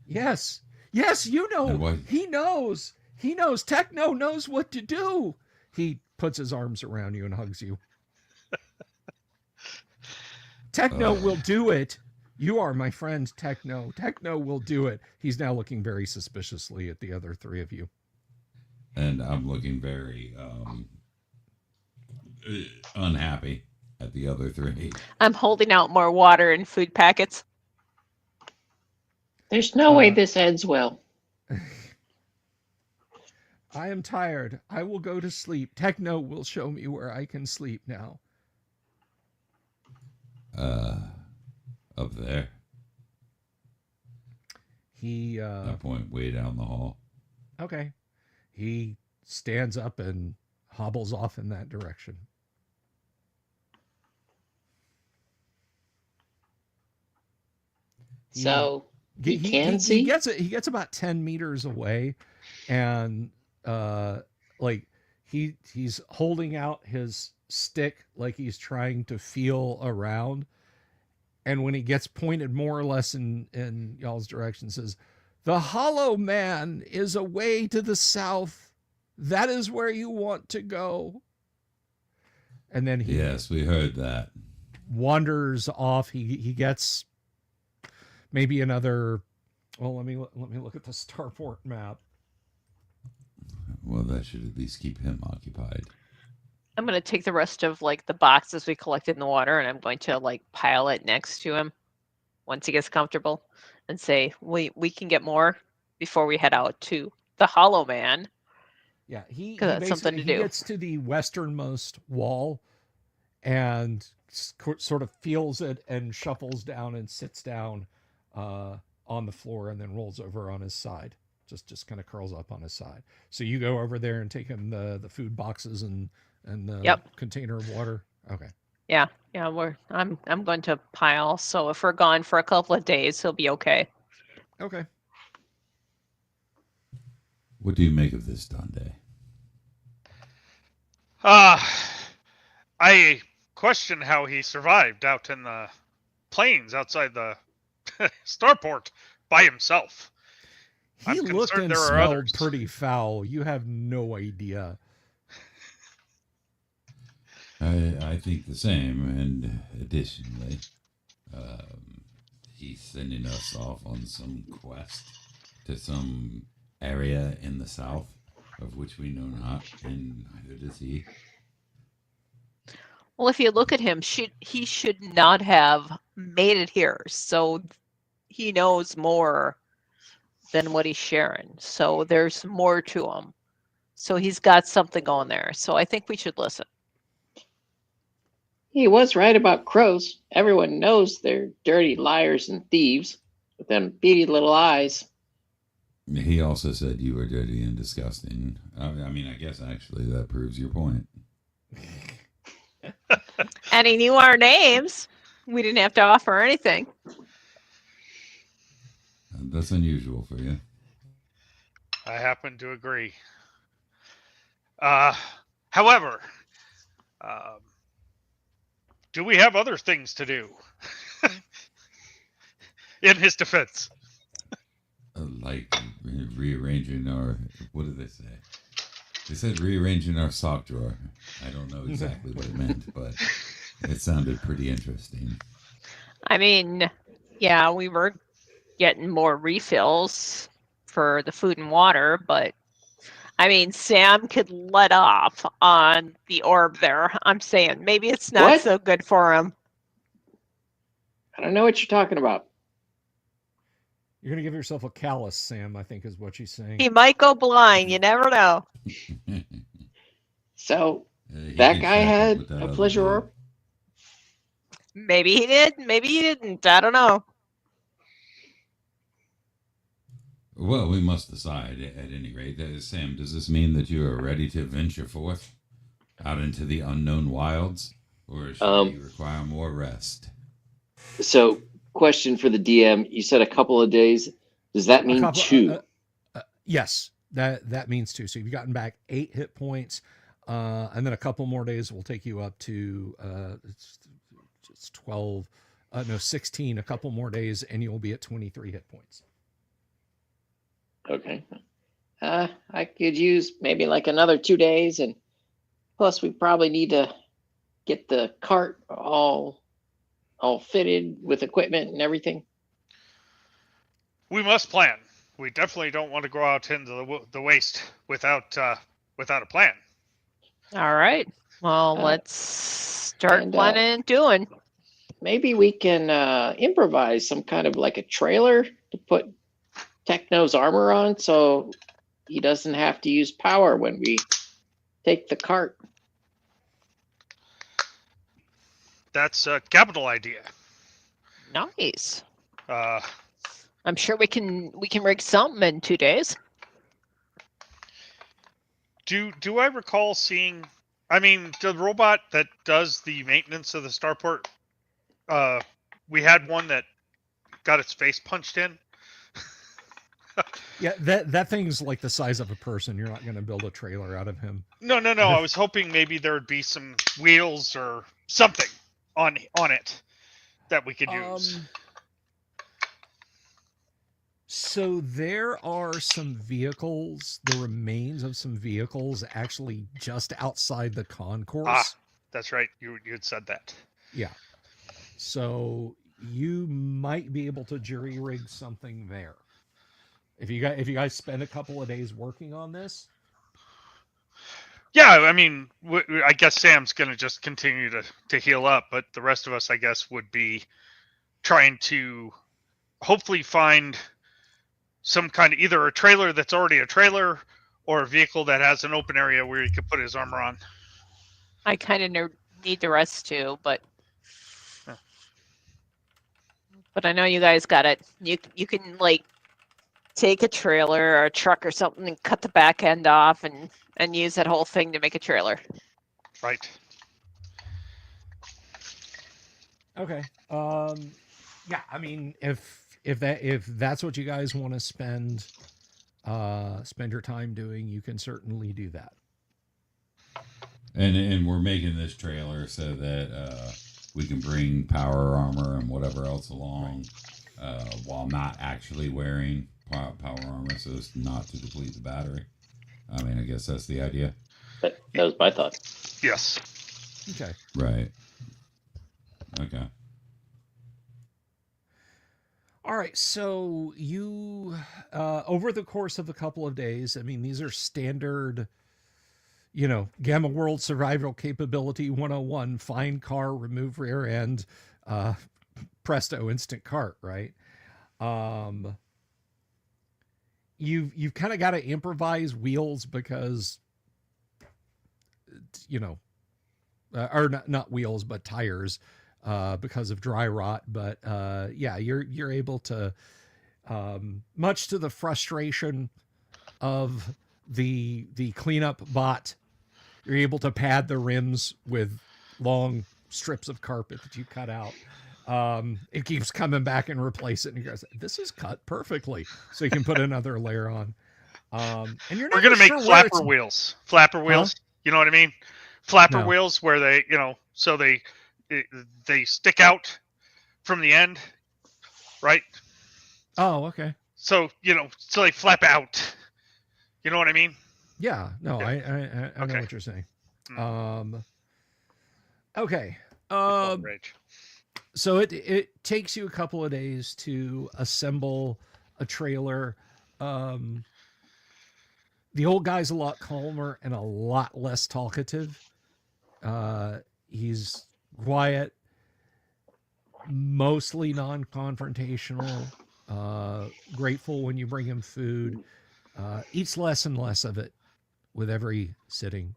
Yes. Yes, you know. And what? He knows. He knows. Techno knows what to do. He puts his arms around you and hugs you. Techno will do it. You are my friend, Techno. Techno will do it. He's now looking very suspiciously at the other three of you. And I'm looking very unhappy at the other three. I'm holding out more water and food packets. There's no way this ends well. I am tired. I will go to sleep. Techno will show me where I can sleep now. Up there. He At that point, way down the hall. okay. He stands up and hobbles off in that direction. So he can see? He gets about 10 meters away, and like he's holding out his stick like he's trying to feel around, and when he gets pointed more or less in y'all's direction, says, "The Hollow Man is away to the south. That is where you want to go." And then he Yes, we heard that. wanders off. He gets maybe another. Well, let me look at the starport map. Well, that should at least keep him occupied. I'm going to take the rest of like the boxes we collected in the water, and I'm going to like pile it next to him once he gets comfortable, and say, we can get more before we head out to the Hollow Man. Yeah, he that's something to he do. gets to the westernmost wall and sort of feels it and shuffles down and sits down on the floor and then rolls over on his side. Just kind of curls up on his side. So you go over there and take him the food boxes and the container of water. Okay. Yeah, I'm going to pile. So if we're gone for a couple of days, he'll be okay. Okay. What do you make of this, Dande? I question how he survived out in the plains outside the starport by himself. He I'm looked concerned and there are smelled others. pretty foul. You have no idea. I think the same, and additionally, he's sending us off on some quest to some area in the south of which we know not, and neither does he. Well, if you look at him, he should not have made it here. So he knows more than what he's sharing. So there's more to him. So he's got something going there. So I think we should listen. He was right about crows. Everyone knows they're dirty liars and thieves with them beady little eyes. He also said you were dirty and disgusting. I mean, I guess actually that proves your point. And he knew our names. We didn't have to offer anything. That's unusual for you. I happen to agree. However, do we have other things to do? In his defense. Like rearranging our... What did they say? They said rearranging our sock drawer. I don't know exactly what it meant, but it sounded pretty interesting. I mean, yeah, we were getting more refills for the food and water, but I mean, Sam could let off on the orb there. I'm saying maybe it's not What? so good for him. I don't know what you're talking about. You're going to give yourself a callus, Sam, I think is what she's saying. He might go blind. You never know. So He that can guy shack up had with that a other pleasure dude. orb? Maybe he did. Maybe he didn't. I don't know. Well, we must decide at any rate. Sam, does this mean that you are ready to venture forth out into the unknown wilds? Or should you require more rest? So, question for the DM. You said a couple of days. Does that mean two? Yes, that means two. So you've gotten back 8 hit points, and then a couple more days will take you up to it's 12 no, 16, a couple more days, and you'll be at 23 hit points. Okay. I could use maybe like another 2 days, and plus we probably need to get the cart all fitted with equipment and everything. We must plan. We definitely don't want to go out into the waste without a plan. All right. Well, Uh, let's start and, planning and doing. Maybe we can improvise some kind of like a trailer to put Techno's armor on, so he doesn't have to use power when we take the cart. That's a capital idea. Nice. Uh, I'm sure we can rig something in 2 days. do I recall seeing? I mean, the robot that does the maintenance of the starport. We had one that got its face punched in. Yeah, that thing's like the size of a person. You're not going to build a trailer out of him. No. I was hoping maybe there would be some wheels or something on it that we could use. So there are some vehicles, the remains of some vehicles actually just outside the concourse. That's right. You had said that. Yeah. So you might be able to jury rig something there. If you guys spend a couple of days working on this. Yeah, I mean, I guess Sam's going to just continue to heal up, but the rest of us, I guess, would be trying to hopefully find some kind of either a trailer that's already a trailer or a vehicle that has an open area where he could put his armor on. I kind of need the rest too, but I know you guys got it. You can like take a trailer or a truck or something and cut the back end off and use that whole thing to make a trailer. Right. Okay. Yeah, I mean, if that's what you guys want to spend your time doing, you can certainly do that. And we're making this trailer so that we can bring power armor and whatever else along while not actually wearing power armor, so as not to deplete the battery. I mean, I guess that's the idea. That was my thought. Yes. Okay. Right. Okay. All right, so you, over the course of a couple of days, I mean, these are standard, Gamma World Survival Capability 101, find car, remove rear end, presto, instant cart, right? You've kind of got to improvise wheels because, or not wheels, but tires. Because of dry rot, but yeah, you're able to, much to the frustration of the cleanup bot, you're able to pad the rims with long strips of carpet that you cut out. It keeps coming back and replace it, and you guys, this is cut perfectly, so you can put another layer on. And you're We're gonna make sure flapper wheels. Flapper wheels. You know what I mean? Flapper wheels where they, so they stick out from the end, right? Oh, okay. So so they flap out. You know what I mean? Yeah. No, Yeah. I know what you're saying. Mm. Okay. Rage. So it takes you a couple of days to assemble a trailer. The old guy's a lot calmer and a lot less talkative. He's quiet, mostly non-confrontational, grateful when you bring him food, eats less and less of it with every sitting.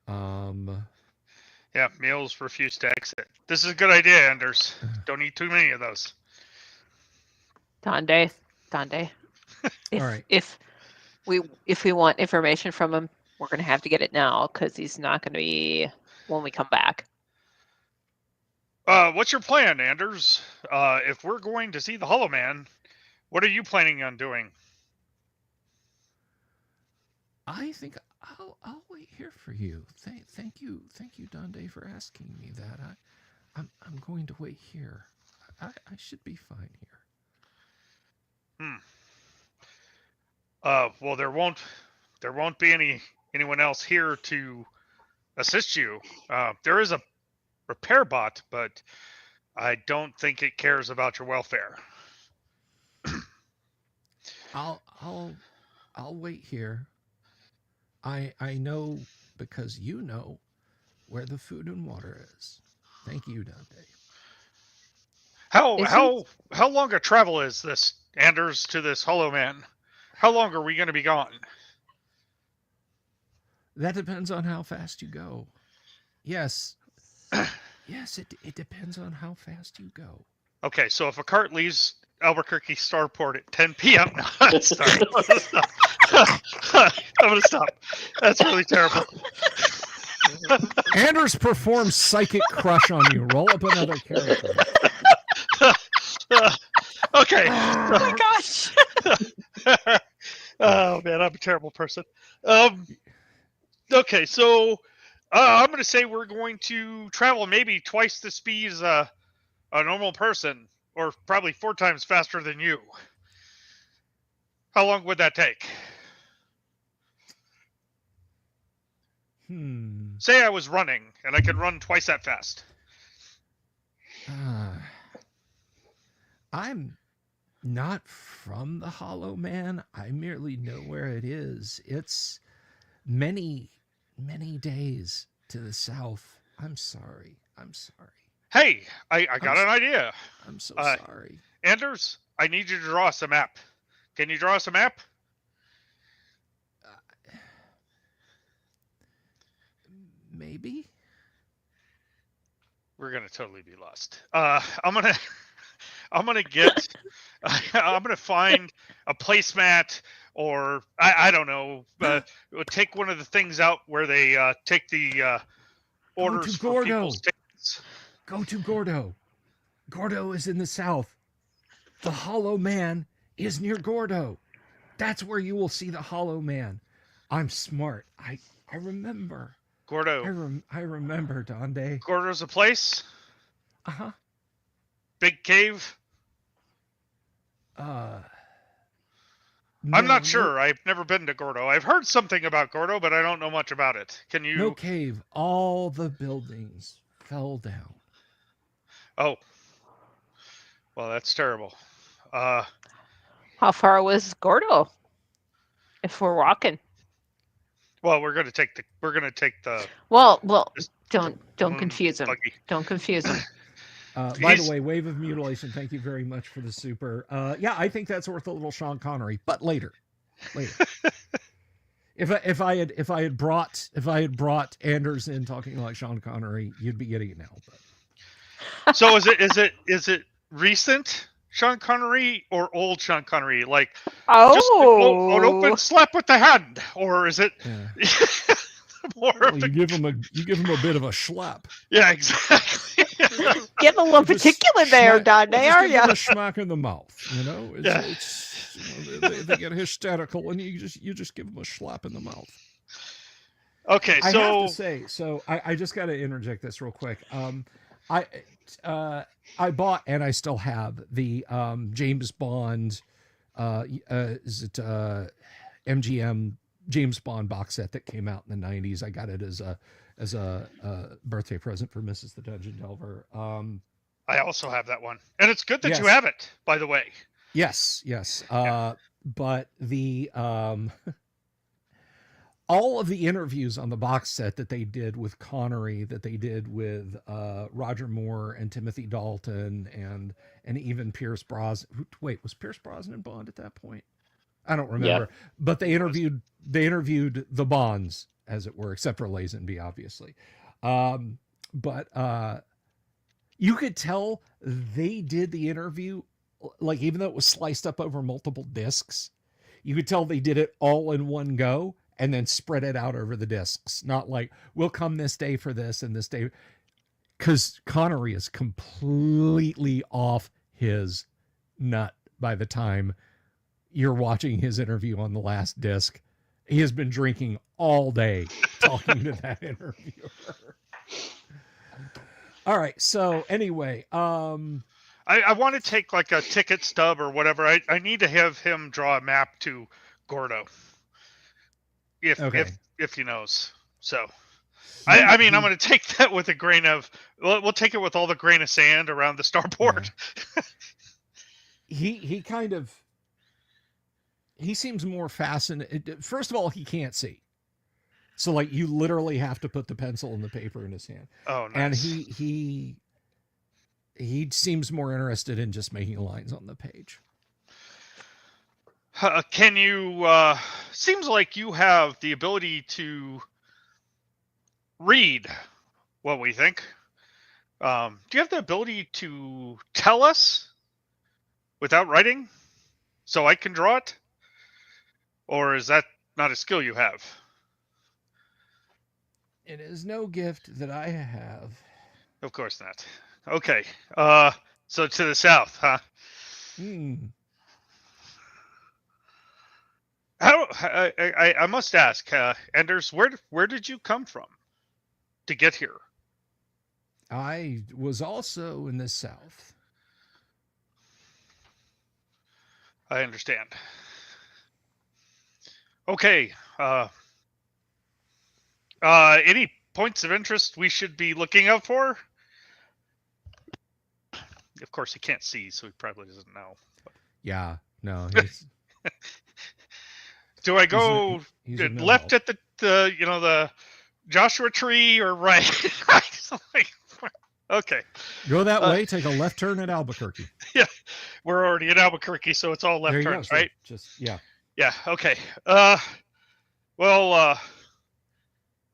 Yeah, meals refuse to exit. This is a good idea, Anders. Don't eat too many of those. Dande. All right. If we want information from him, we're gonna have to get it now because he's not gonna be when we come back. What's your plan, Anders? If we're going to see the Hollow Man, what are you planning on doing? I think I'll wait here for you. Thank you, Dande, for asking me that. I'm going to wait here. I should be fine here. Well, there won't be anyone else here to assist you. There is a repair bot, but I don't think it cares about your welfare. I'll wait here. I know because you know where the food and water is. Thank you, Dante. How long a travel is this, Anders, to this Hollow Man? How long are we going to be gone? That depends on how fast you go. Yes. Yes, it depends on how fast you go. Okay, so if a cart leaves Albuquerque Starport at 10 p.m. No, sorry. I'm going to stop. That's really terrible. Anders performs Psychic Crush on you. Roll up another character. Okay. Oh my gosh. Oh man, I'm a terrible person. Okay, so I'm going to say we're going to travel maybe twice the speed as a normal person, or probably 4 times faster than you. How long would that take? Say I was running, and I could run twice that fast. I'm not from the Hollow Man. I merely know where it is. It's many, many days to the south. I'm sorry. Hey, I got an idea. I'm so sorry. Anders, I need you to draw us a map. Can you draw us a map? Maybe. We're gonna totally be lost. I'm gonna get. I'm gonna find a placemat, or I don't know. Take one of the things out where they take the orders for Gordo. people's tickets. Go to Gordo. Gordo is in the south. The Hollow Man is near Gordo. That's where you will see the Hollow Man. I'm smart. I remember. Gordo. I remember, Dande. Gordo's a place. Uh-huh. Big cave. No, I'm not sure. I've never been to Gordo. I've heard something about Gordo, but I don't know much about it. Can you? No cave. All the buildings fell down. Oh. Well, that's terrible. How far was Gordo? If we're walking. Well, we're gonna take the. Well, Just don't confuse him. buggy. Don't confuse him. By the way, Wave of Mutilation, thank you very much for the super. Yeah, I think that's worth a little Sean Connery, but later. If I had brought Anders in talking like Sean Connery, you'd be getting it now. But. So is it recent Sean Connery or old Sean Connery? Like just an open slap with the hand, or is it more? Well, you give him a bit of a schlap. Yeah, exactly. Getting a little particular there, Dante, are you? A smack in the mouth, you know. They get hysterical, and you just give them a slap in the mouth. Okay, so I have to say, I just got to interject this real quick. I bought, and I still have, the James Bond. Is it MGM James Bond box set that came out in the 90s? I got it as a birthday present for Mrs. the Dungeon Delver. I also have that one, and it's good that you have it, by the way. Yes. But the all of the interviews on the box set that they did with Connery, that they did with Roger Moore and Timothy Dalton, and even Pierce Brosnan. Wait, was Pierce Brosnan Bond at that point? I don't remember. Yeah. But they interviewed the Bonds, as it were, except for Lazenby, obviously. But you could tell they did the interview, like, even though it was sliced up over multiple discs, you could tell they did it all in one go and then spread it out over the discs. Not like, we'll come this day for this and this day. Because Connery is completely off his nut by the time you're watching his interview on the last disc. He has been drinking all day talking to that interviewer. All right. So anyway, I want to take like a ticket stub or whatever. I need to have him draw a map to Gordo, okay. if he knows. So He, I mean, I'm he, going to take that with a grain of. We'll take it with all the grain of sand around the starboard. he kind of, he seems more fascinated. First of all, he can't see. So like you literally have to put the pencil and the paper in his hand. Oh, nice. And he seems more interested in just making lines on the page. Can you? Seems like you have the ability to read what we think. Do you have the ability to tell us without writing, so I can draw it, or is that not a skill you have? It is no gift that I have. Of course not. Okay. So to the south, huh? How I must ask, Anders, where did you come from to get here? I was also in the South. I understand. Okay. Any points of interest we should be looking out for? Of course, he can't see, so he probably doesn't know. Yeah, no. He's, Do I go he's a no left help. at the Joshua tree or right? Okay. Go that way. Take a left turn at Albuquerque. Yeah, we're already in Albuquerque, so it's all left There you turns, go. right? Just yeah. Yeah. Okay. Well,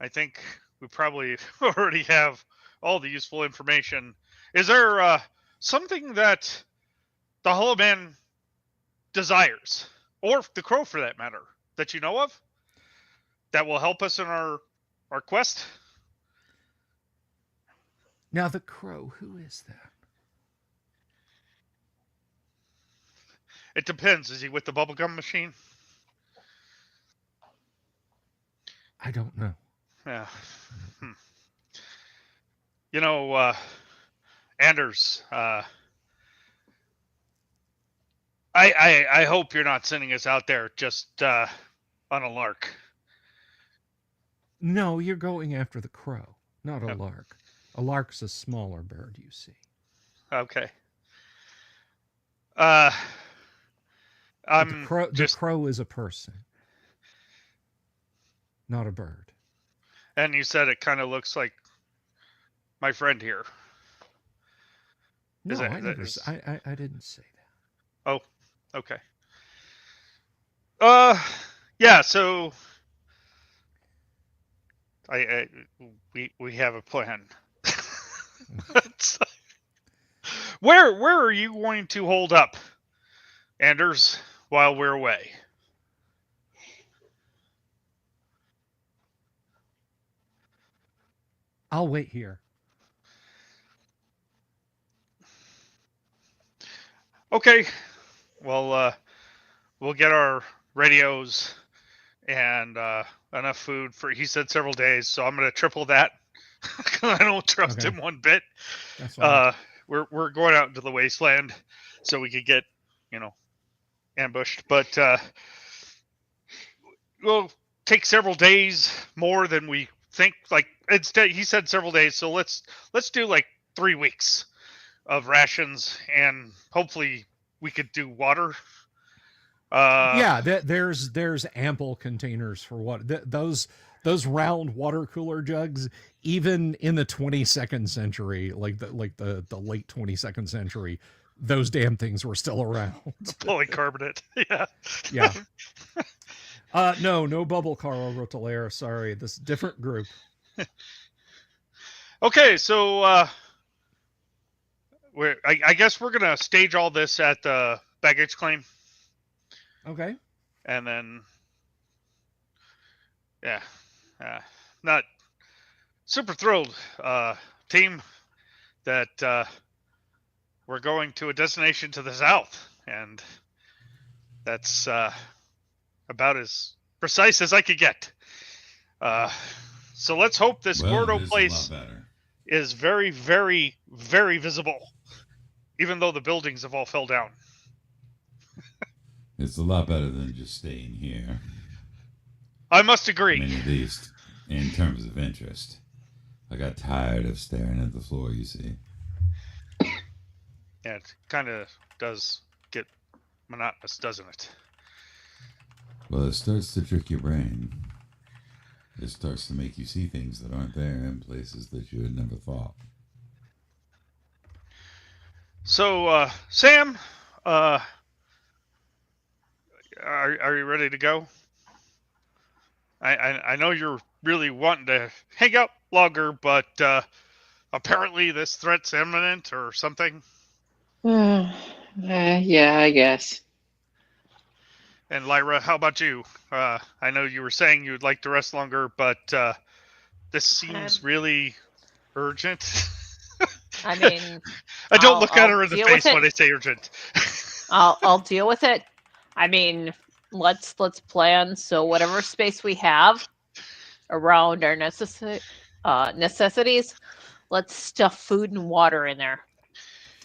I think we probably already have all the useful information. Is there something that the Hollow Man desires, or the Crow for that matter, that you know of, that will help us in our quest? Now the Crow, who is that? It depends. Is he with the bubblegum machine? I don't know. Yeah. You know, Anders, I hope you're not sending us out there just on a lark. No, you're going after the Crow, not a lark. A lark's a smaller bird, you see. Okay. The I'm the crow is a person, not a bird. And you said it kind of looks like my friend here. No, I didn't say that. Oh, okay. Yeah. So, we have a plan. Where are you going to hold up, Anders, while we're away? I'll wait here. Okay. Well, we'll get our radios and enough food for, he said, several days. So I'm going to triple that. I don't trust him one bit. That's fine. We're going out into the wasteland so we could get, ambushed. But we'll take several days more than we think. Like, instead, he said several days. So let's do like 3 weeks of rations, and hopefully we could do water. Yeah, there's ample containers for what those round water cooler jugs. Even in the 22nd century, like the late 22nd century, those damn things were still around. Polycarbonate, yeah. Yeah. No bubble Carl Rotolaire. Sorry, this different group. Okay, so I guess we're gonna stage all this at the baggage claim. Okay. And then, yeah, not super thrilled, team, that we're going to a destination to the south, and that's about as precise as I could get. So let's hope this Gordo place is very, very, very visible, even though the buildings have all fell down. It's a lot better than just staying here. I must I agree. mean, at least in terms of interest. I got tired of staring at the floor, you see. Yeah, it kind of does get monotonous, doesn't it? Well, it starts to trick your brain. It starts to make you see things that aren't there in places that you had never thought. So, Sam, are you ready to go? I know you're really wanting to hang out longer, but apparently this threat's imminent or something. Yeah, I guess. And Lyra, how about you? I know you were saying you'd like to rest longer, but this seems really urgent. I mean, I don't I'll- look at I'll her in the deal with face it. when I say urgent. I'll deal with it. I mean, let's plan. So whatever space we have around our necessities, let's stuff food and water in there.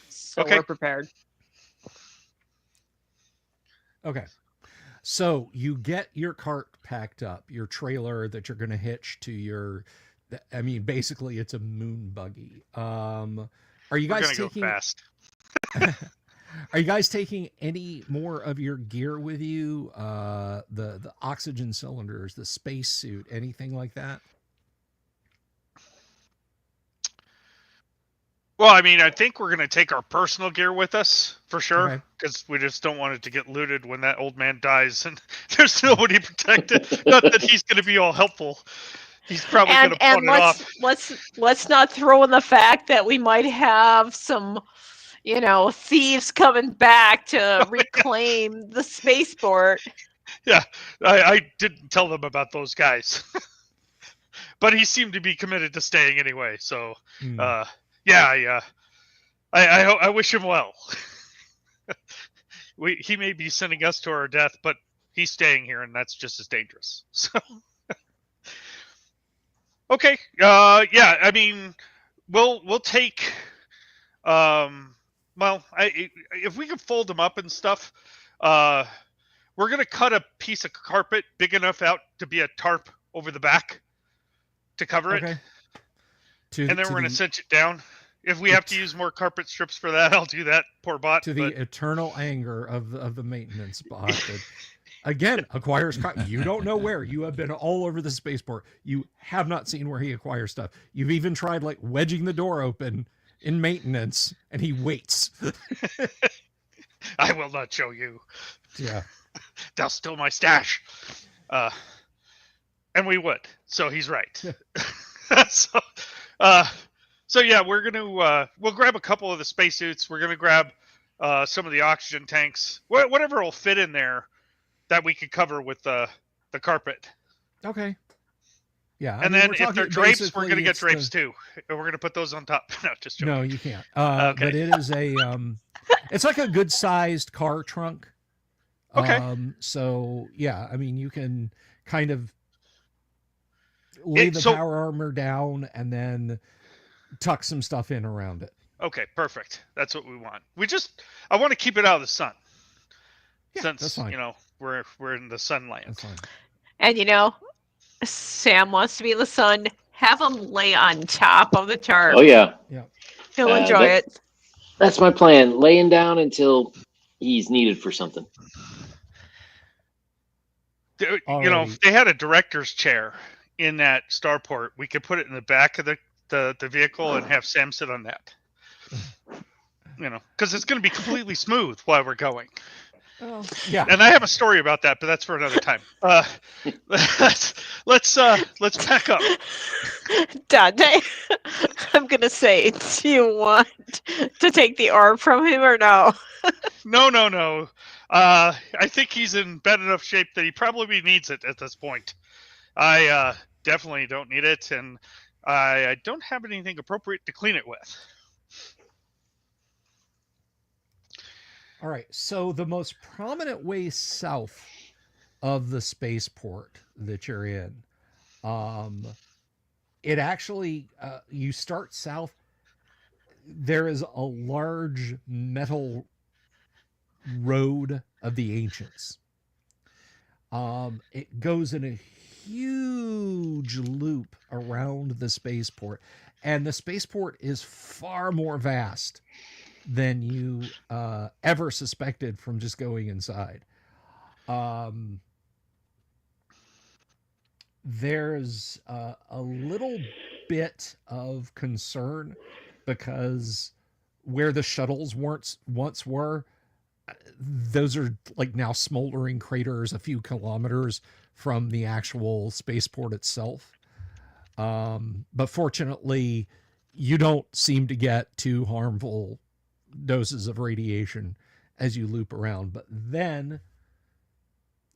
So Okay. we're prepared. Okay. So you get your cart packed up, your trailer that you're going to hitch to your, I mean, basically it's a moon buggy. Are you We're guys gonna taking, go fast. are you guys taking any more of your gear with you? The oxygen cylinders, the space suit, anything like that? Well, I mean, I think we're gonna take our personal gear with us for sure, Okay. because we just don't want it to get looted when that old man dies and there's nobody protected. Not that he's gonna be all helpful. He's probably gonna pawn it off. let's not throw in the fact that we might have some, thieves coming back to reclaim the spaceport. Yeah, I didn't tell them about those guys, but he seemed to be committed to staying anyway. So, Hmm. yeah, I wish him well. He may be sending us to our death, but he's staying here, and that's just as dangerous. So, okay, yeah, I mean, we'll take, well, if we can fold them up and stuff, we're gonna cut a piece of carpet big enough out to be a tarp over the back to cover it, Okay. and then we're gonna cinch it down. If we have to use more carpet strips for that, I'll do that. Poor bot. to the eternal anger of the maintenance bot that again acquires you don't know where. You have been all over the spaceport. You have not seen where he acquires stuff. You've even tried like wedging the door open in maintenance and he waits. I will not show you. Yeah. They'll steal my stash. And we would. So he's right. So yeah, we're gonna we'll grab a couple of the spacesuits. We're gonna grab some of the oxygen tanks, whatever will fit in there that we could cover with the carpet. Okay. Yeah. And then if they're drapes, we're gonna get drapes too, and we're gonna put those on top. No, just joking. No, you can't. Okay. But it is a it's like a good sized car trunk. Okay. So yeah, I mean you can kind of lay the power armor down and then tuck some stuff in around it. Okay, perfect. That's what we want. I want to keep it out of the sun. Yeah, Since that's fine. we're in the sunland. That's fine. And Sam wants to be in the sun. Have him lay on top of the tarp. Oh yeah, He'll enjoy it. that's my plan. Laying down until he's needed for something. If they had a director's chair in that starport, we could put it in the back of the vehicle and have Sam sit on that. Because it's going to be completely smooth while we're going. Yeah. And I have a story about that, but that's for another time. Let's pack up. Dante, I'm gonna say, do you want to take the orb from him or no? No. I think he's in bad enough shape that he probably needs it at this point. I definitely don't need it, and I don't have anything appropriate to clean it with. All right. So the most prominent way south of the spaceport that you're in it actually, you start south. There is a large metal road of the ancients. It goes in a huge loop around the spaceport, and the spaceport is far more vast than you ever suspected from just going inside. There's a little bit of concern because where the shuttles once were, those are like now smoldering craters a few kilometers from the actual spaceport itself. But fortunately, you don't seem to get too harmful doses of radiation as you loop around. But then,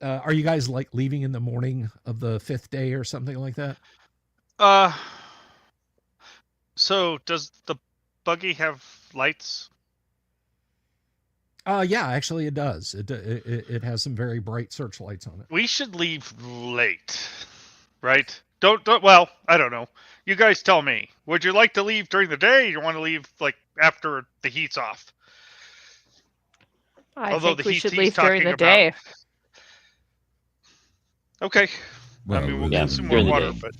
are you guys like leaving in the morning of the 5th day or something like that? So does the buggy have lights? Yeah, actually it does. It has some very bright searchlights on it. We should leave late, right? Don't. Well, I don't know. You guys tell me. Would you like to leave during the day? Or you want to leave like after the heat's off? I Although think the we heat should he's leave during talking the day. Okay. Well, I mean, we'll we'll consume leave more during the water, day. but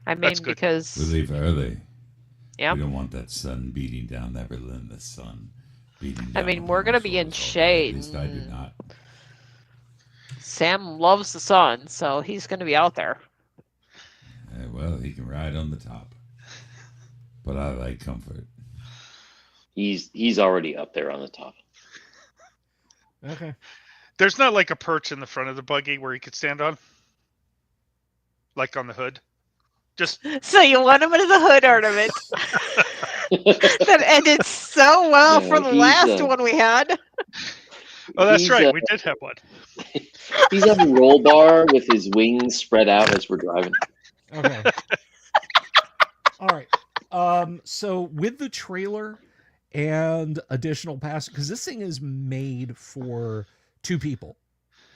I mean, That's good. because we'll leave early. yeah, We don't want that sun beating down, that relentless sun beating down. I mean, upon we're our gonna be in shores all day. shade. At least I do and not. Sam loves the sun, so he's gonna be out there. Well, he can ride on the top, but I like comfort. He's already up there on the top. Okay. there's not like a perch in the front of the buggy where he could stand on, like on the hood. Just So you want him into the hood ornament. That ended so well No, for the he's, last one we had. oh, that's he's, right. We did have one. He's on a roll bar with his wings spread out as we're driving. Okay. All right. So with the trailer and additional passengers, because this thing is made for 2 people.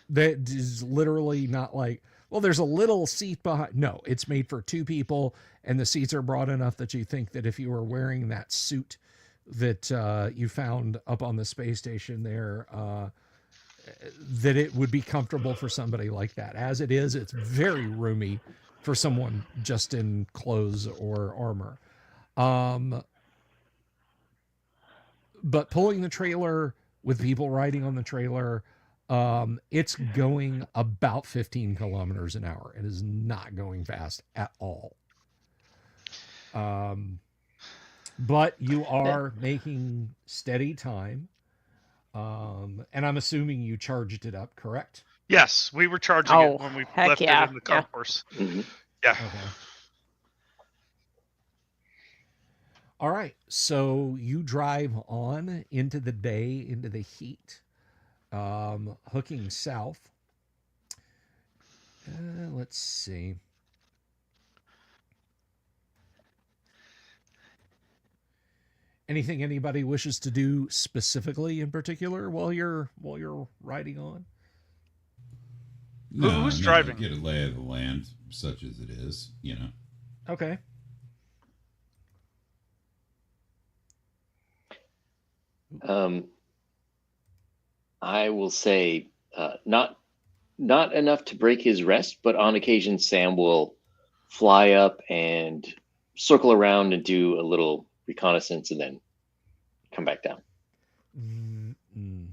That is literally not like, well, there's a little seat behind. No, it's made for 2 people, and the seats are broad enough that you think that if you were wearing that suit that you found up on the space station there, that it would be comfortable for somebody like that. As it is, it's very roomy for someone just in clothes or armor. But pulling the trailer with people riding on the trailer, it's going about 15 kilometers an hour. It is not going fast at all. But you are making steady time. And I'm assuming you charged it up, correct? Yes, we were charging Oh, it when we heck left yeah, it in the yeah. concourse. Mhm. Yeah. Okay. All right. So you drive on into the day, into the heat, hooking south. Let's see. Anything anybody wishes to do specifically in particular while you're riding on? Who's driving? Get a lay of the land, such as it is, you know. Okay. I will say not enough to break his rest, but on occasion Sam will fly up and circle around and do a little reconnaissance and then come back down. Mm-hmm.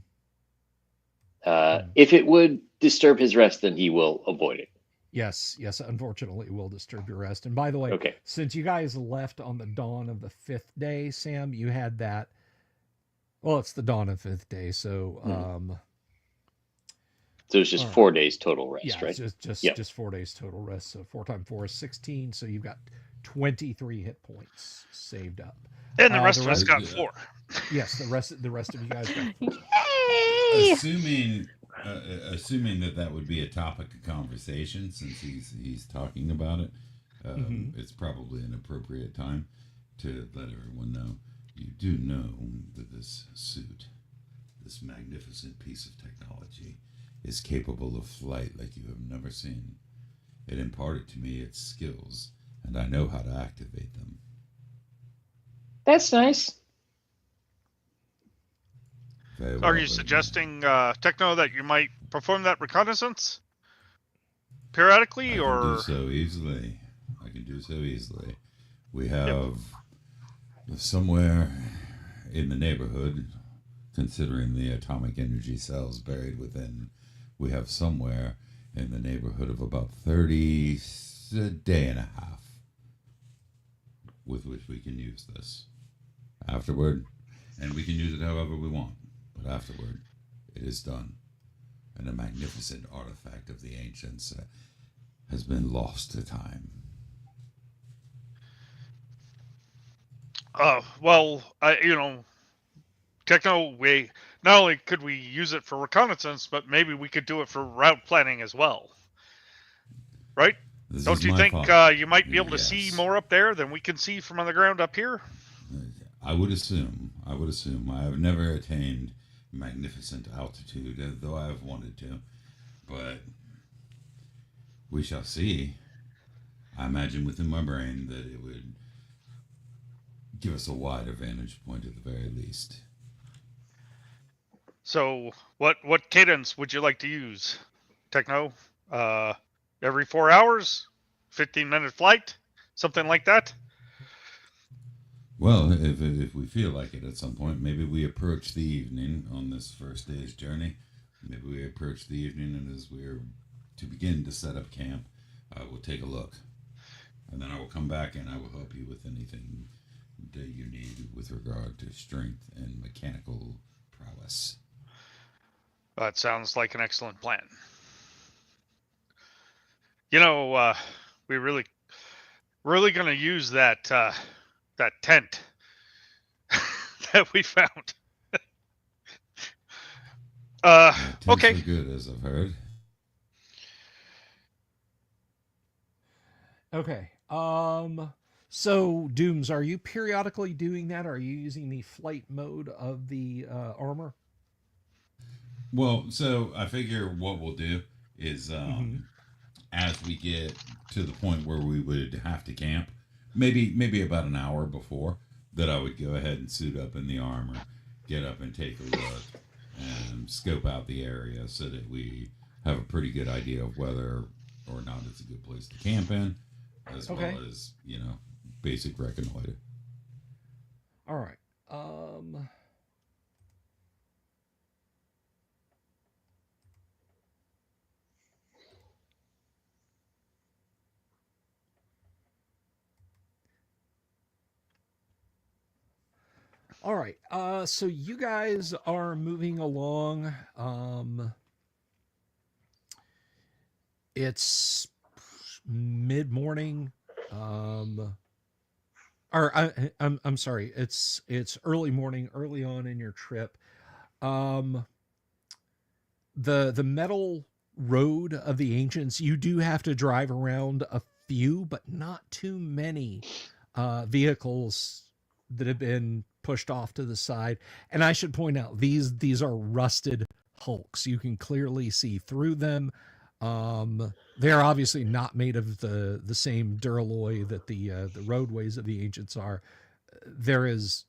If it would disturb his rest, then he will avoid it. Yes, unfortunately it will disturb your rest. And by the way, Okay. since you guys left on the dawn of the 5th day, Sam, you had that. Well, it's the dawn of 5th day, so So it's just all right. 4 days total rest, yeah, right? just 4 days total rest. So 4 times 4 is 16. So you've got 23 hit points saved up. And the rest the of us rest- got 4. Yes, the rest of you guys got. Yay! Assuming that would be a topic of conversation, since he's talking about it, it's probably an appropriate time to let everyone know. You do know that this suit, this magnificent piece of technology, is capable of flight like you have never seen. It imparted to me its skills and I know how to activate them. That's nice. Very well, Are very you well. suggesting, Techno, that you might perform that reconnaissance periodically, I can or do so easily. We have somewhere in the neighborhood, considering the atomic energy cells buried within, we have somewhere in the neighborhood of about 30, a day and a half, with which we can use this. Afterward, and we can use it however we want, but afterward, it is done. And a magnificent artifact of the ancients has been lost to time. well, Techno, we not only could we use it for reconnaissance, but maybe we could do it for route planning as well. Right? This Don't is you my think thought. you might be able to see Yes. more up there than we can see from on the ground up here? I would assume. I have never attained magnificent altitude, though I have wanted to. But we shall see. I imagine within my brain that it would give us a wider vantage point at the very least. So, what cadence would you like to use, Techno? Every 4 hours, 15-minute flight, something like that. Well, if we feel like it at some point, maybe we approach the evening on this first day's journey. Maybe we approach the evening, and as we're to begin to set up camp, I will take a look. And then I will come back and I will help you with anything that you need with regard to strength and mechanical prowess. That sounds like an excellent plan. We really going to use that tent that we found. Tents Okay. are good, as I've heard. Okay. So Dooms, are you periodically doing that? Are you using the flight mode of the armor? Well, so I figure what we'll do is as we get to the point where we would have to camp, maybe about an hour before, that I would go ahead and suit up in the armor, get up and take a look, and scope out the area so that we have a pretty good idea of whether or not it's a good place to camp in, as Okay. well as, basic reconnoiter. All right. All right. So you guys are moving along. It's mid-morning. I'm sorry. It's early morning, early on in your trip. The metal road of the ancients, you do have to drive around a few, but not too many vehicles that have been pushed off to the side. And I should point out, these are rusted hulks. You can clearly see through them. They're obviously not made of the same duralloy that the roadways of the ancients are. There is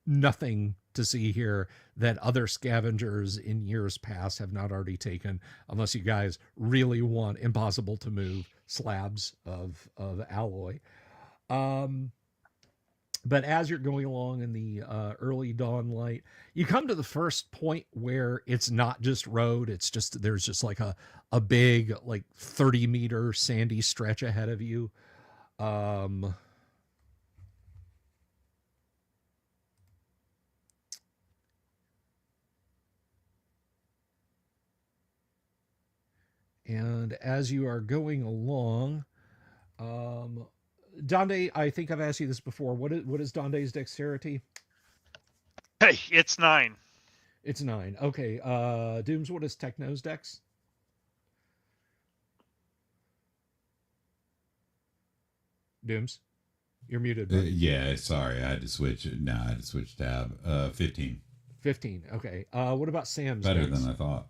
nothing to see here that other scavengers in years past have not already taken, unless you guys really want impossible to move slabs of alloy. But as you're going along in the early dawn light, you come to the first point where it's not just road. There's just like a big, like 30-meter sandy stretch ahead of you. And as you are going along, Donde, I think I've asked you this before. What is Donde's dexterity? Hey, it's 9. It's 9. Okay. Dooms, what is Techno's dex? Dooms, you're muted. Buddy. Yeah, sorry, I had to switch. No, I had to switch tab. 15. 15. Okay. What about Sam's Better dex? than I thought.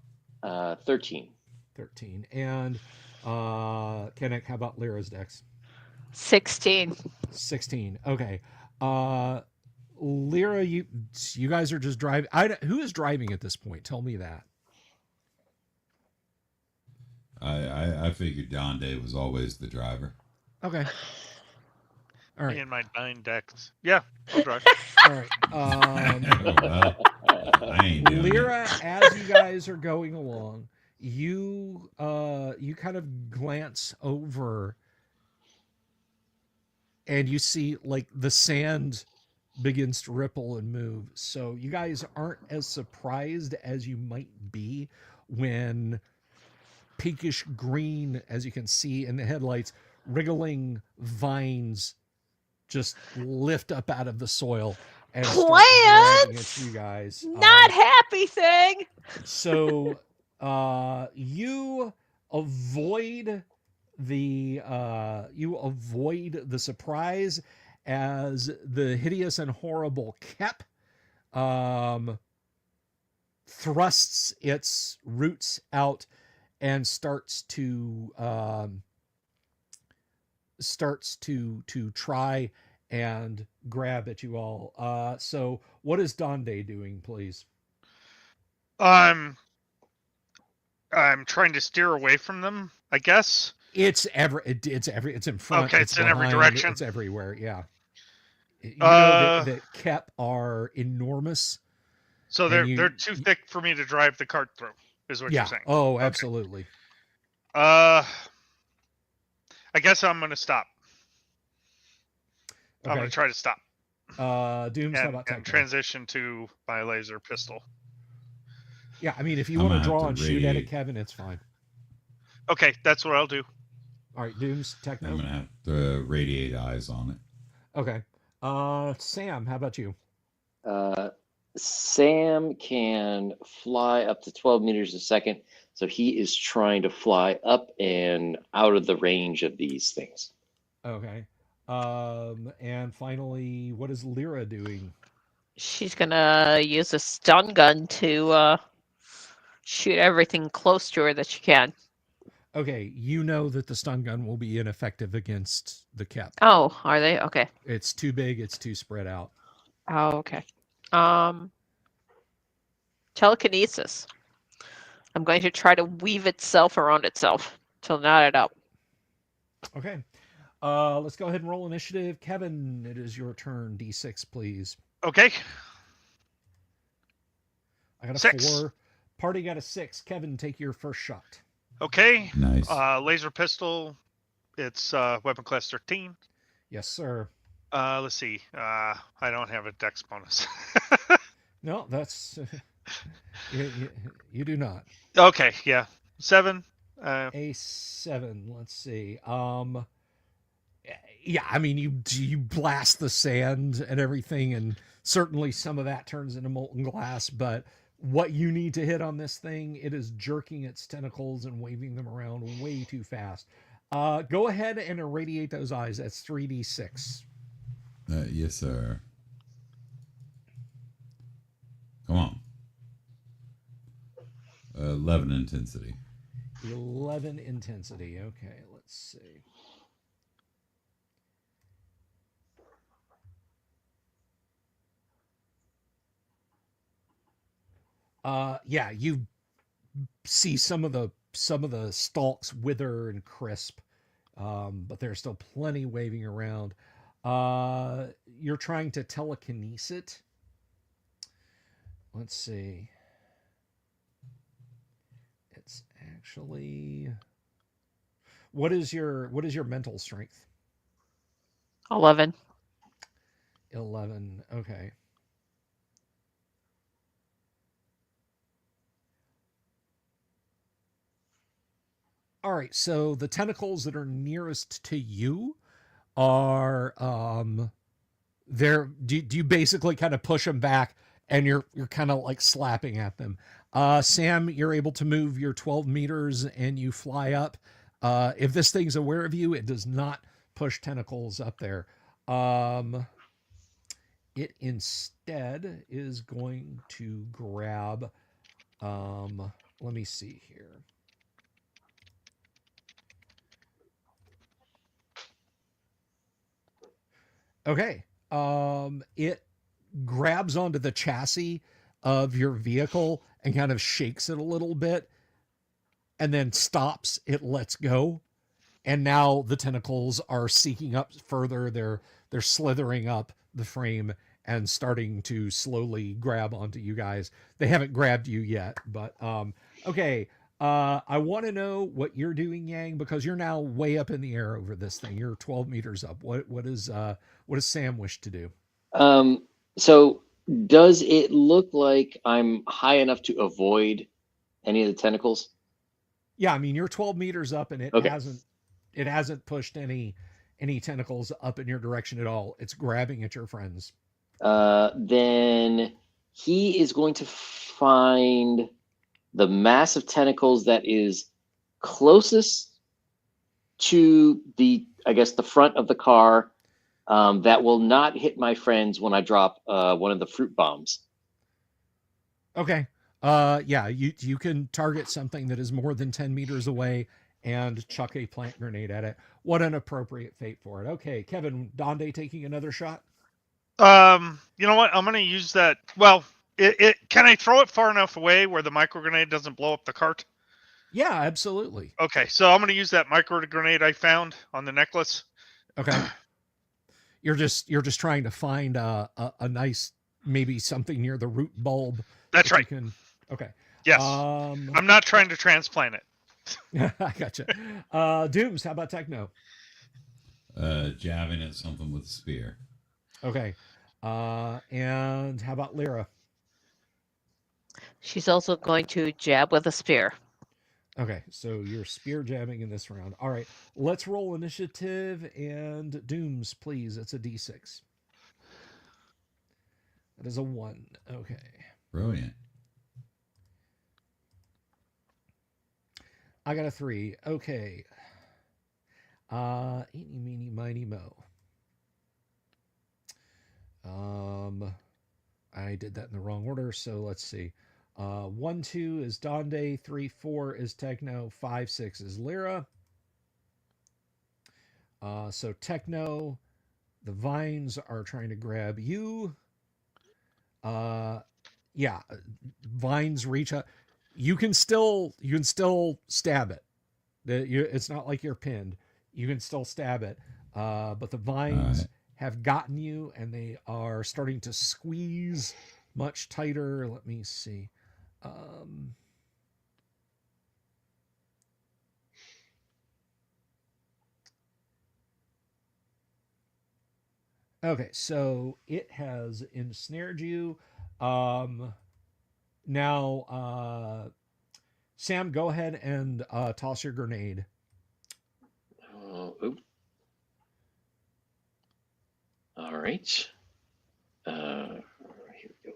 13. 13. And Kennick, how about Lyra's dex? 16. 16. Okay. Lyra, you guys are just driving. Who is driving at this point? Tell me that. I figured Don Day was always the driver. Okay. All Me right. and my 9 decks. Yeah, I'll drive. All right. Oh, well, I ain't doing Lyra, it. as you guys are going along, you kind of glance over and you see like the sand begins to ripple and move. So you guys aren't as surprised as you might be when pinkish green, as you can see in the headlights, wriggling vines just lift up out of the soil and start grabbing at you Plants! guys. Not happy thing. So you avoid the surprise as the hideous and horrible Kep thrusts its roots out and starts to try and grab at you all. So what is Donde doing, please? I'm trying to steer away from them, I guess. It's in front. Okay, It's it's in every behind, direction. It's everywhere. Yeah. You know that Kep are enormous. So and they're too thick for me to drive the cart through, is what Yeah. you're saying. Oh, Okay. absolutely. I guess I'm gonna stop. I'm Okay. gonna try to stop Dooms, how and, about and Techno? transition to my laser pistol. Yeah, I mean, if you I'm want to gonna have draw to and shoot at it, radiate. Kevin, it's fine. Okay, that's what I'll do. All right, Dooms, Techno. I'm gonna have to radiate eyes on it. Okay. Sam, how about you? Sam can fly up to 12 meters a second, so he is trying to fly up and out of the range of these things. Okay. And finally, what is Lyra doing? She's gonna use a stun gun to shoot everything close to her that she can. Okay, you know that the stun gun will be ineffective against the Kep. Oh, are they? Okay. It's too big, it's too spread out. Oh, okay. Telekinesis. I'm going to try to weave itself around itself to knot it up. Okay. Let's go ahead and roll initiative. Kevin, it is your turn. D6, please. Okay. I got a 6. 4. Party got a 6. Kevin, take your first shot. Okay. Nice. Laser pistol. It's weapon class 13. Yes, sir. Let's see. I don't have a dex bonus. No, that's you do not. Okay, yeah. 7. A 7. Let's see. Yeah, I mean you blast the sand and everything, and certainly some of that turns into molten glass, but what you need to hit on this thing, it is jerking its tentacles and waving them around way too fast. Go ahead and irradiate those eyes. That's 3d6. Yes, sir. Come on. 11 intensity. 11 intensity. Okay, let's see. Yeah, you see some of the stalks wither and crisp, but there's still plenty waving around. You're trying to telekinesis it. Let's see. It's actually, what is your mental strength? 11. 11. Okay. All right, so the tentacles that are nearest to you are they're do you basically kind of push them back and you're kind of like slapping at them. Sam, you're able to move your 12 meters and you fly up. If this thing's aware of you, it does not push tentacles up there. It instead is going to grab let me see here. Okay. It grabs onto the chassis of your vehicle and kind of shakes it a little bit and then stops. It lets go. And now the tentacles are seeking up further. They're slithering up the frame and starting to slowly grab onto you guys. They haven't grabbed you yet, but okay. I want to know what you're doing, Yang, because you're now way up in the air over this thing. You're 12 meters up. What does Sam wish to do? So does it look like I'm high enough to avoid any of the tentacles? Yeah, I mean you're 12 meters up, and Okay. it hasn't pushed any tentacles up in your direction at all. It's grabbing at your friends. Then he is going to find the mass of tentacles that is closest to the, I guess, the front of the car, that will not hit my friends when I drop one of the fruit bombs. Okay. Yeah, you can target something that is more than 10 meters away and chuck a plant grenade at it. What an appropriate fate for it. Okay, Kevin, Donde taking another shot? You know what? I'm gonna use that. Well, it can I throw it far enough away where the micro grenade doesn't blow up the cart? Yeah, absolutely. Okay, so I'm gonna use that micro grenade I found on the necklace. Okay. You're just trying to find a nice, maybe something near the root bulb. That's right. Okay. Yes. I'm not trying to transplant it. I gotcha. Dooms, how about Techno? Jabbing at something with a spear. Okay. And how about Lyra? She's also going to jab with a spear. Okay, so you're spear jabbing in this round. All right, let's roll initiative and Dooms, please. It's a d6. That is a 1. Okay. Brilliant. I got a 3. Okay. Eeny, meeny, miny, mo. I did that in the wrong order, so let's see. 1, 2 is Donde, 3, 4 is Techno, 5, 6 is Lyra. So Techno, the vines are trying to grab you. Yeah, vines reach up. You can still stab it. It's not like you're pinned. You can still stab it. But the vines have gotten you, and they are starting to squeeze much tighter. Let me see. Okay, so it has ensnared you. Now, Sam, go ahead and toss your grenade. All right. Here we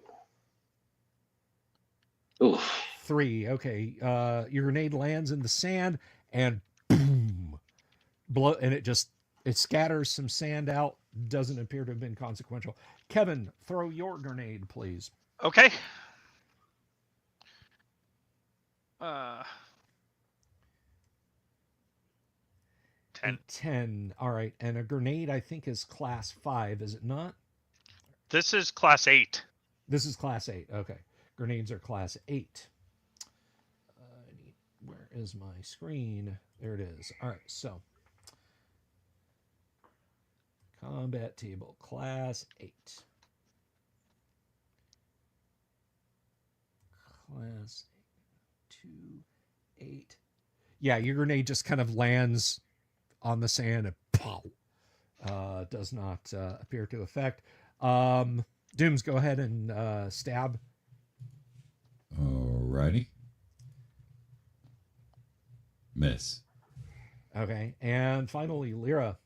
go. Oof. 3. Okay. Your grenade lands in the sand and boom, and it scatters some sand out. Doesn't appear to have been consequential. Kevin, throw your grenade, please. Okay. 10. 10. All right. And a grenade, I think, is class 5, is it not? This is class 8. This is class 8. Okay. Grenades are class 8. Where is my screen? There it is. All right. So, combat table, class 8. Class 2, 8. Yeah, your grenade just kind of lands on the sand and pow. Does not appear to affect. Dooms, go ahead and stab. Alrighty. Miss. Okay. And finally, Lyra.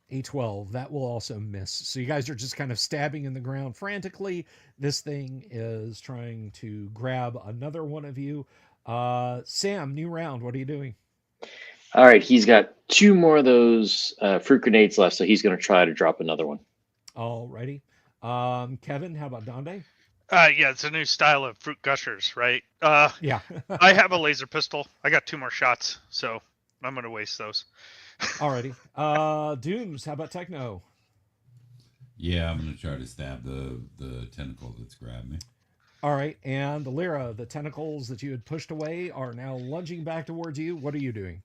A 12. That will also miss. So you guys are just kind of stabbing in the ground frantically. This thing is trying to grab another one of you. Sam, new round. What are you doing? All right, he's got 2 more of those fruit grenades left, so he's going to try to drop another one. Alrighty. Kevin, how about Donde? Yeah, it's a new style of fruit gushers, right? Yeah. I have a laser pistol. I got 2 more shots, so I'm gonna waste those. Alrighty. Dooms, how about Techno? Yeah, I'm gonna try to stab the tentacle that's grabbed me. All right, and Lyra, the tentacles that you had pushed away are now lunging back towards you. What are you doing?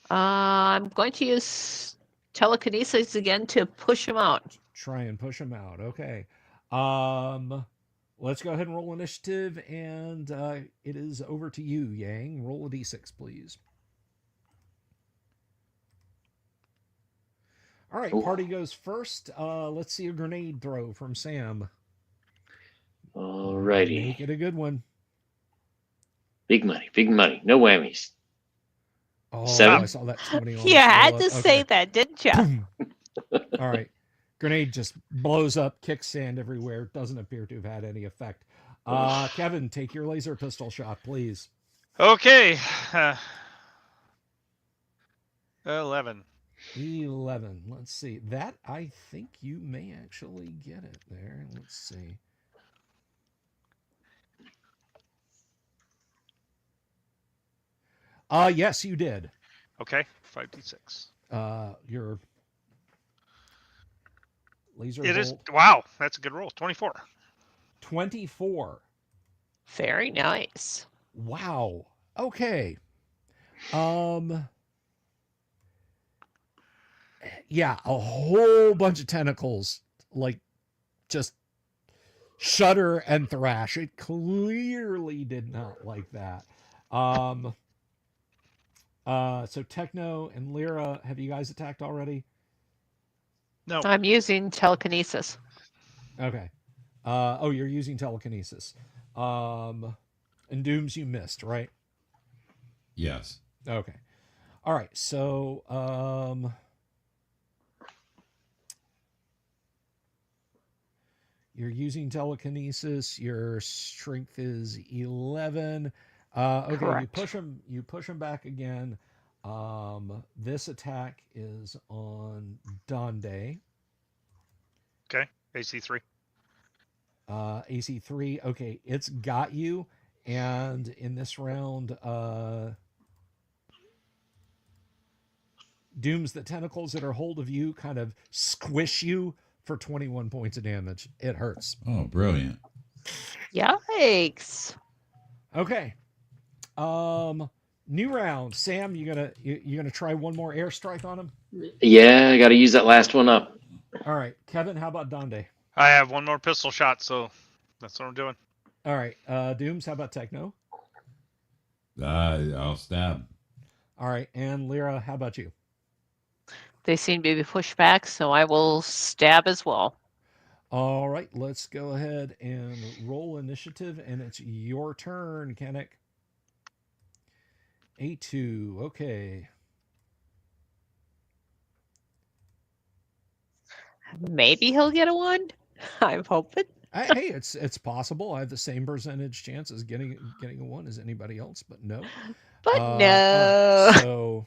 I'm going to use telekinesis again to push him out. Try and push them out. Okay. Let's go ahead and roll initiative, and it is over to you, Yang. Roll a d6, please. All right, Ooh. party goes first. Let's see a grenade throw from Sam. Alrighty. Make it a good one. Big money, big money. No whammies. Oh, 7. I saw that 20 on You the had scale. to say that, didn't you? All right. Grenade just blows up, kicks sand everywhere. Doesn't appear to have had any effect. Kevin, take your laser pistol shot, please. Okay. 11. 11. Let's see. That, I think you may actually get it there. Let's see. Yes, you did. Okay. 5d6. Your laser It is. bolt. Wow, that's a good roll. 24. 24. Very nice. Wow. Okay. Yeah, a whole bunch of tentacles, like, just shudder and thrash. It clearly did not like that. So Techno and Lyra, have you guys attacked already? No. I'm using telekinesis. Okay. Oh, you're using telekinesis. And Dooms you missed, right? Yes. Okay. All right. So, you're using telekinesis. Your strength is 11. Okay, Correct. you push him back again. This attack is on Donde. Okay. AC3. AC 3. Okay, it's got you. And in this round, Dooms, the tentacles that are hold of you kind of squish you for 21 points of damage. It hurts. Oh, brilliant. Yikes. Okay. New round. Sam, you gonna try one more airstrike on him? Yeah, I got to use that last one up. All right, Kevin. How about Donde? I have 1 more pistol shot, so that's what I'm doing. All right, Dooms. How about Techno? I'll stab. All right, and Lyra. How about you? They seem to be pushed back, so I will stab as well. All right, let's go ahead and roll initiative, and it's your turn, Kennick. A2. Okay. Maybe he'll get a 1. I'm hoping. Hey, it's possible. I have the same percentage chance as getting a 1 as anybody else, but no. But All no. right,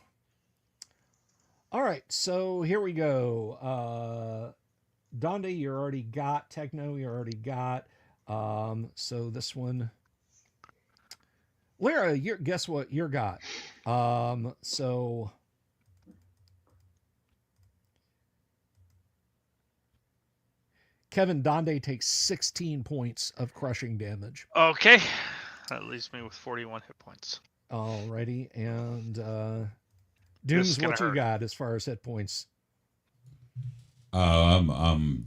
all right, so here we go. Donde, you already got. Techno, you already got. So this one, Lyra, guess what you got? So Kevin, Donde takes 16 points of crushing damage. Okay. That leaves me with 41 hit points. Alrighty, and This is Dooms, gonna what you hurt. got as far as hit points? I'm gonna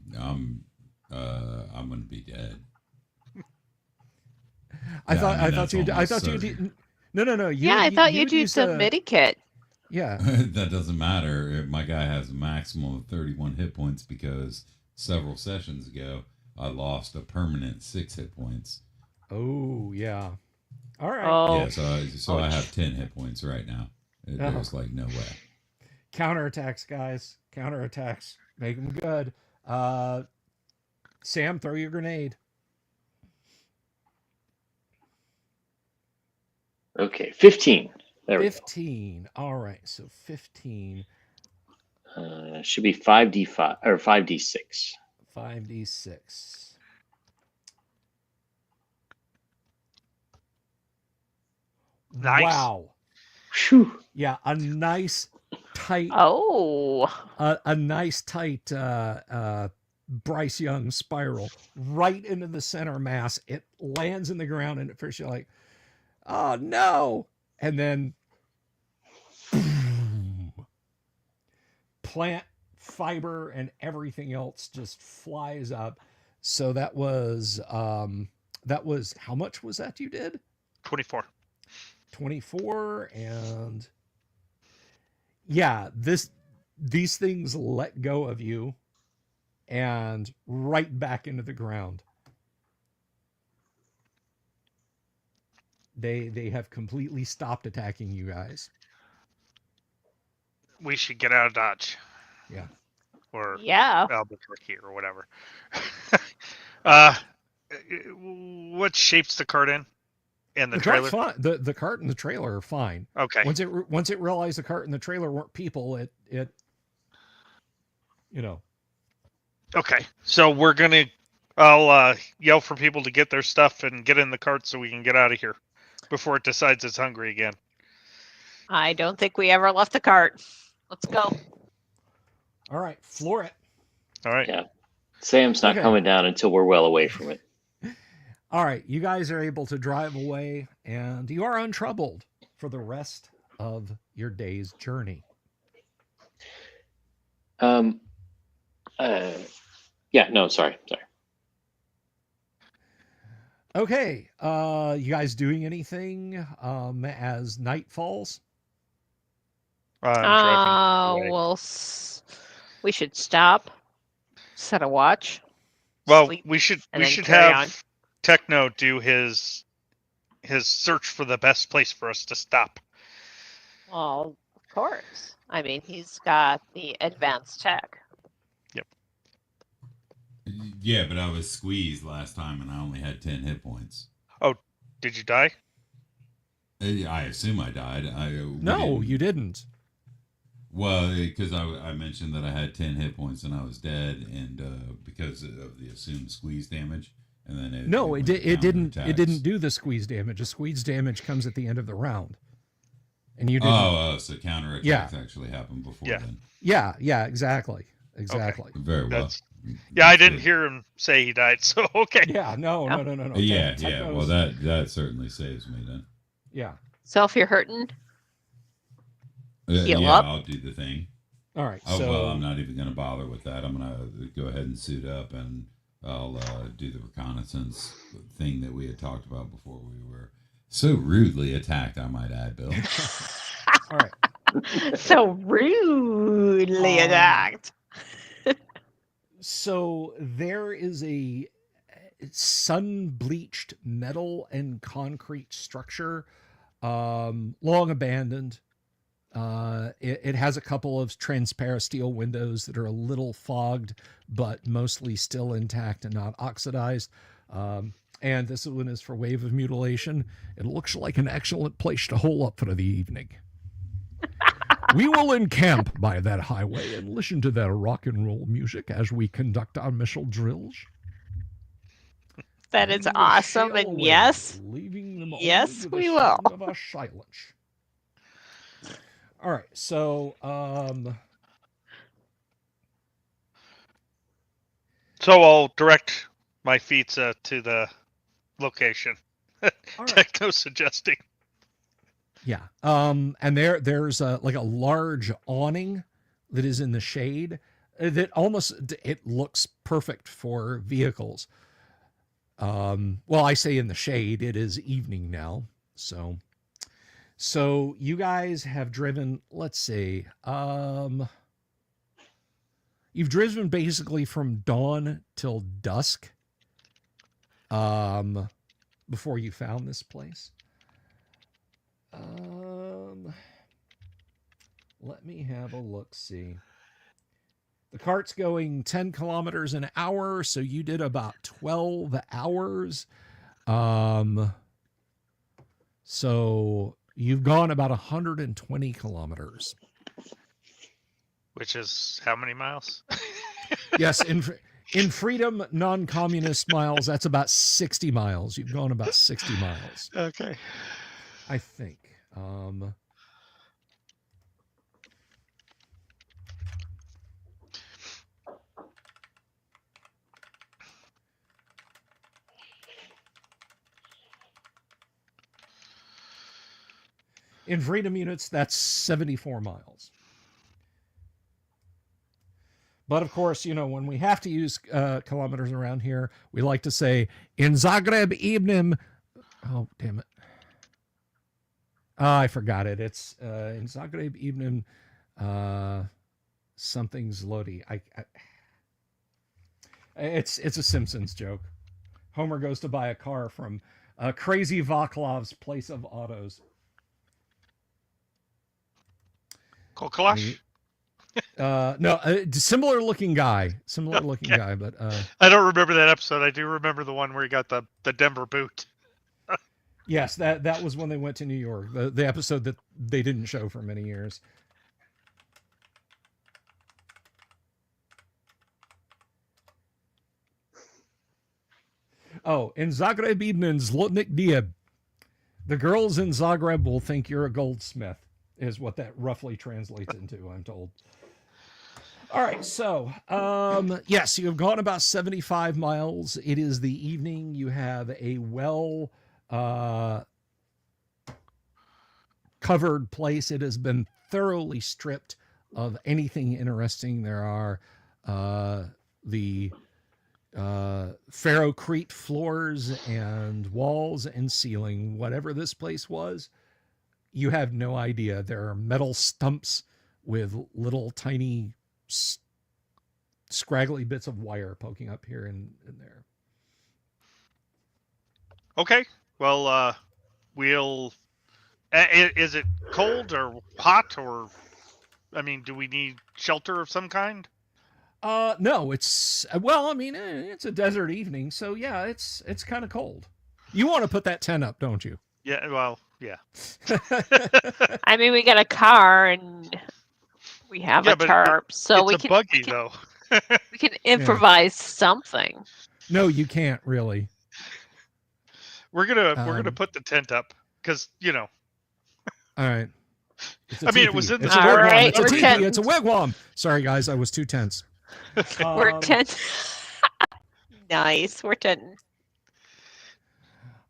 be dead. I Yeah, thought I mean, I thought that's you almost did. No. Yeah, I thought you'd use used the medikit. Yeah. That doesn't matter. My guy has a maximum of 31 hit points because several sessions ago I lost a permanent 6 hit points. Oh yeah. All right. Oh, Yeah, so I have 10 hit points right now. There's like no way. Counterattacks, guys. Counterattacks. Make them good. Sam, throw your grenade. Okay, 15. There we 15. All right. So 15. go. Should be 5d5 or 5d6. 5d6. Nice. Wow. Whew. Yeah, a nice tight Oh, a nice tight Bryce Young spiral right into the center mass. It lands in the ground, and at first you're like, "Oh no!" And then plant fiber and everything else just flies up. So that was how much was that you did? 24. 24. And yeah, these things let go of you and right back into the ground. They have completely stopped attacking you guys. We should get out of Dodge. Yeah. Or yeah. Albuquerque or whatever. uh, what shape's the cart in? And the trailer? Cart's fine. The cart and the trailer are fine. Okay. Once it realized the cart and the trailer weren't people, it you know. Okay. So we're gonna. I'll yell for people to get their stuff and get in the cart so we can get out of here before it decides it's hungry again. I don't think we ever left the cart. Let's go. All right, floor it. All right. Yeah. Sam's not Okay. coming down until we're well away from it. All right, you guys are able to drive away, and you are untroubled for the rest of your day's journey. Yeah, no, sorry. Okay, you guys doing anything as night falls? I'm driving away. Well, we should stop, set a watch. Well, sleep, we should and then have carry on. Techno do his search for the best place for us to stop. Well, of course. I mean, he's got the advanced tech. Yeah, but I was squeezed last time and I only had 10 hit points. Did you die? I assume I died. No, you didn't. Well, because I mentioned that I had 10 hit points and I was dead, and because of the assumed squeeze damage, and then it It didn't. counterattacks. It didn't do the squeeze damage. The squeeze damage comes at the end of the round, and you didn't. So counterattacks actually happened before then. Yeah, exactly. Very well. Yeah, I didn't hear him say he died, so okay. Yeah, no. Yeah. Techno's- Well, that certainly saves me then. Yeah. So if you're hurting, Heal yeah, up. I'll do the thing. All right. Oh, so well, I'm not even going to bother with that. I'm going to go ahead and suit up, and I'll do the reconnaissance thing that we had talked about before we were so rudely attacked, I might add, Bill. all right. so rudely attacked. So there is a sun-bleached metal and concrete structure, long abandoned. It has a couple of transparent steel windows that are a little fogged, but mostly still intact and not oxidized. And this one is for wave of mutilation. It looks like an excellent place to hole up for the evening. We will encamp by that highway and listen to their rock and roll music as we conduct our missile drills. That is We will awesome, sail and away, yes, leaving them only yes, to the we sound will. of our silence. All right, so So I'll direct my feet to the location. all right. Techno suggesting. Yeah. And there's like a large awning that is in the shade that it looks perfect for vehicles. Well, I say in the shade, it is evening now. So you guys have driven, let's see, you've driven basically from dawn till dusk, before you found this place. Let me have a look. See, the cart's going 10 kilometers an hour, so you did about 12 hours. So you've gone about 120 kilometers. Which is how many miles? Yes, in freedom, non-communist miles, that's about 60 miles. You've gone about 60 miles. Okay. I think. In freedom units, that's 74 miles. But of course, when we have to use kilometers around here, we like to say in Zagreb evening. Oh, damn it. I forgot it. It's in Zagreb evening. Something's Lodi. It's a Simpsons joke. Homer goes to buy a car from Crazy Vaclav's place of autos. Kokolash? No, similar looking guy. But I don't remember that episode. I do remember the one where he got the Denver boot. yes, that was when they went to New York. The episode that they didn't show for many years. Oh, in Zagreb evenings, Zlotnik Dieb. The girls in Zagreb will think you're a goldsmith, is what that roughly translates into, I'm told. All right, so, yes, you have gone about 75 miles. It is the evening. You have a covered place. It has been thoroughly stripped of anything interesting. There are the ferrocrete floors and walls and ceiling. Whatever this place was, you have no idea. There are metal stumps with little tiny scraggly bits of wire poking up here and there. Okay. Well, we'll... Is it cold or hot, or... I mean, do we need shelter of some kind? No, it's... Well, I mean, it's a desert evening, so yeah, it's kind of cold. You want to put that tent up, don't you? Yeah, well, yeah. I mean, we got a car and we have a tarp, so we can... buggy, though. We can improvise something. No, you can't, really. We're gonna put the tent up, because, All right. I mean, it was in the... It's a wigwam. Right, It's a teepee. It's a wigwam. Sorry, guys. I was too tense. We're tent. Nice. We're tenting.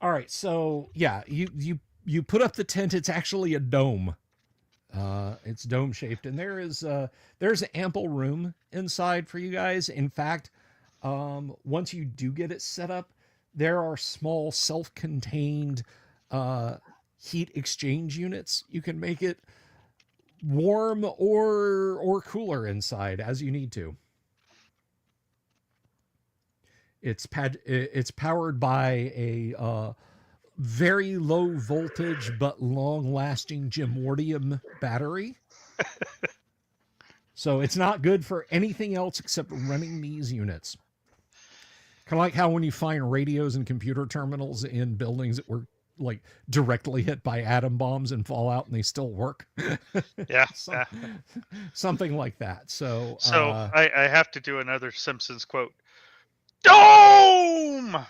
All right. So, yeah, you put up the tent. It's actually a dome. It's dome shaped, and there's ample room inside for you guys. In fact, once you do get it set up, there are small self-contained heat exchange units. You can make it warm or cooler inside as you need to. It's powered by a very low voltage but long lasting gymordium battery. So it's not good for anything else except running these units. Kind of like how when you find radios and computer terminals in buildings that were like directly hit by atom bombs and Fallout and they still work. Yeah. Something like that. So I have to do another Simpsons quote. Dome!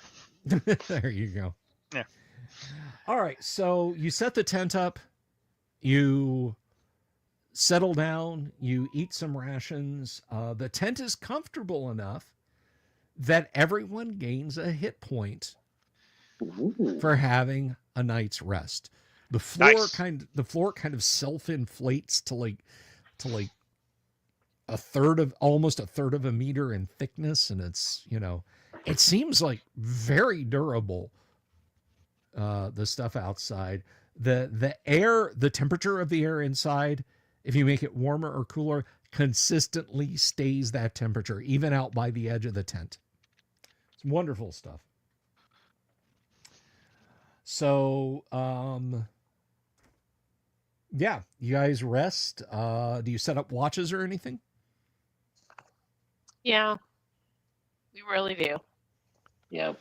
There you go. Yeah. All right. So you set the tent up, you settle down, you eat some rations. The tent is comfortable enough that everyone gains a hit point for having a night's rest. The floor kind of self-inflates to like almost a third of a meter in thickness, and it's, it seems like very durable. The stuff outside, the temperature of the air inside, if you make it warmer or cooler, consistently stays that temperature, even out by the edge of the tent. It's wonderful stuff. So, yeah, you guys rest. Do you set up watches or anything? Yeah, we really do. Yep.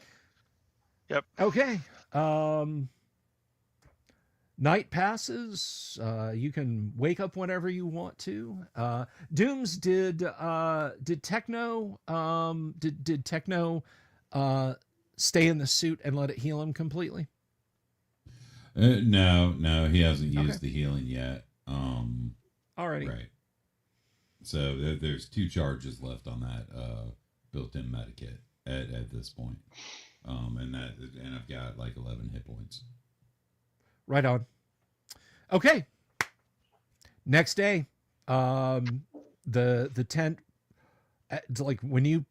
Okay. Night passes. You can wake up whenever you want to. Dooms, did Techno stay in the suit and let it heal him completely? No, he hasn't used Okay. the healing yet. Alrighty. Right. So there's 2 charges left on that built-in medikit at this point. And I've got like 11 hit points. Right on. Okay. Next day, the tent, it's like when you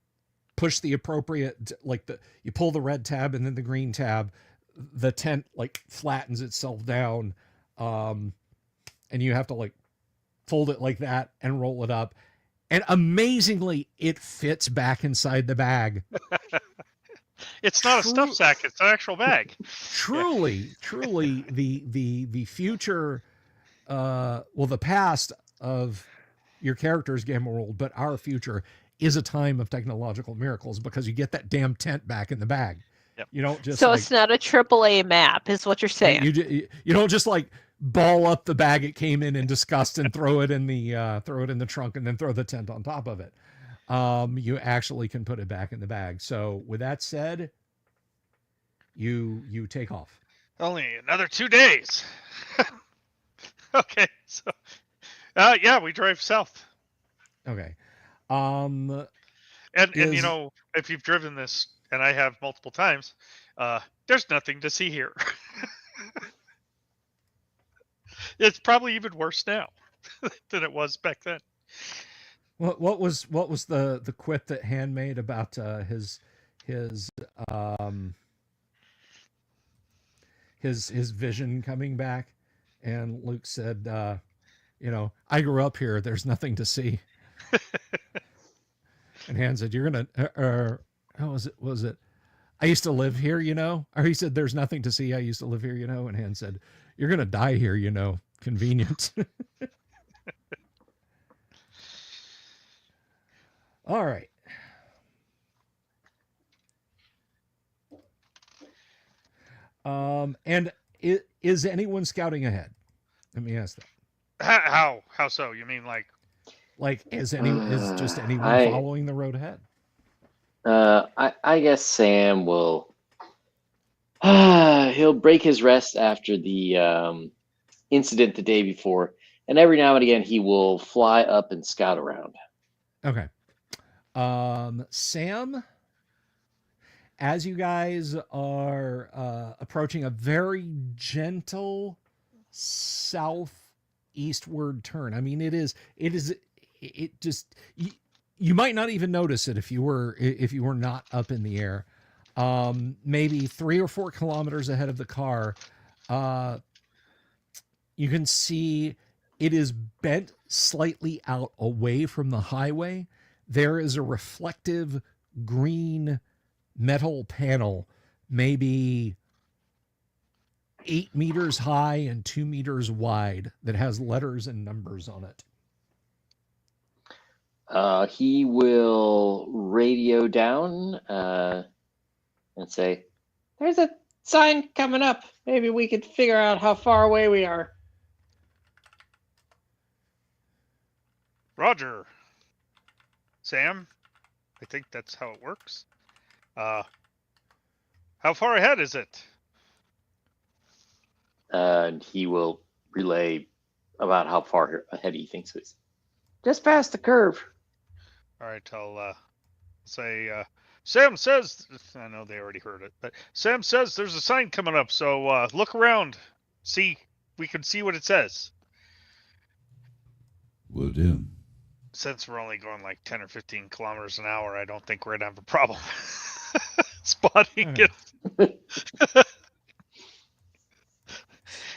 push the appropriate, like you pull the red tab and then the green tab, the tent like flattens itself down, and you have to like fold it like that and roll it up, and amazingly it fits back inside the bag. It's not a stuff sack; it's an actual bag. Truly the future, well, the past of your character's game world, but our future is a time of technological miracles because you get that damn tent back in the bag. Yep. You don't just So like, it's not a AAA map, is what you're saying. you don't just like ball up the bag it came in disgust and throw it in the trunk and then throw the tent on top of it. You actually can put it back in the bag. So with that said, you take off. Only another 2 days. Okay, so yeah, we drive south. Okay. And you know, if you've driven this, and I have multiple times, there's nothing to see here. It's probably even worse now than it was back then. What was the quip that Han made about his vision coming back, and Luke said, I grew up here. There's nothing to see. And Han said, "You're gonna." How was it? I used to live here, Or he said, "There's nothing to see. I used to live here, And Han said, "You're gonna die here, Convenient." All right. And is anyone scouting ahead? Let me ask that. How so? You mean like is just anyone following the road ahead? I guess Sam will. He'll break his rest after the incident the day before, and every now and again he will fly up and scout around. Okay. Sam, as you guys are approaching a very gentle southeastward turn. I mean, it just you might not even notice it if you were not up in the air. Maybe 3 or 4 kilometers ahead of the car, you can see it is bent slightly out away from the highway. There is a reflective green metal panel, maybe 8 meters high and 2 meters wide, that has letters and numbers on it. He will radio down and say, "There's a sign coming up. Maybe we could figure out how far away we are." Roger. Sam, I think that's how it works. How far ahead is it? And he will relay about how far ahead he thinks it is. Just past the curve. All right, I'll say, Sam says, I know they already heard it, but Sam says there's a sign coming up, so look around. We can see what it says. Will do. Since we're only going like 10 or 15 kilometers an hour, I don't think we're going to have a problem spotting it.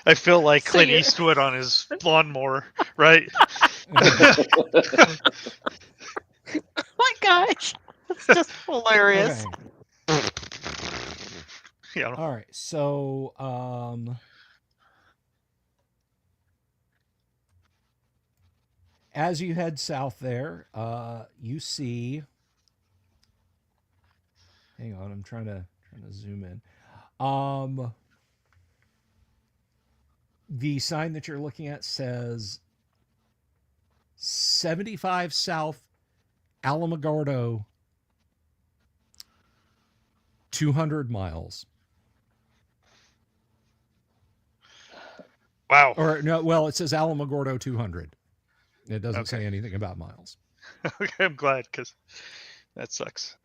I feel like Clint Eastwood on his lawnmower, right? Oh my gosh. That's just hilarious. Okay. Yeah. All right. So, as you head south there, you see, hang on, I'm trying to zoom in. The sign that you're looking at says 75 South Alamogordo, 200 miles. Wow. Or no, well, it says Alamogordo 200. It doesn't Okay. say anything about miles. Okay, I'm glad because that sucks.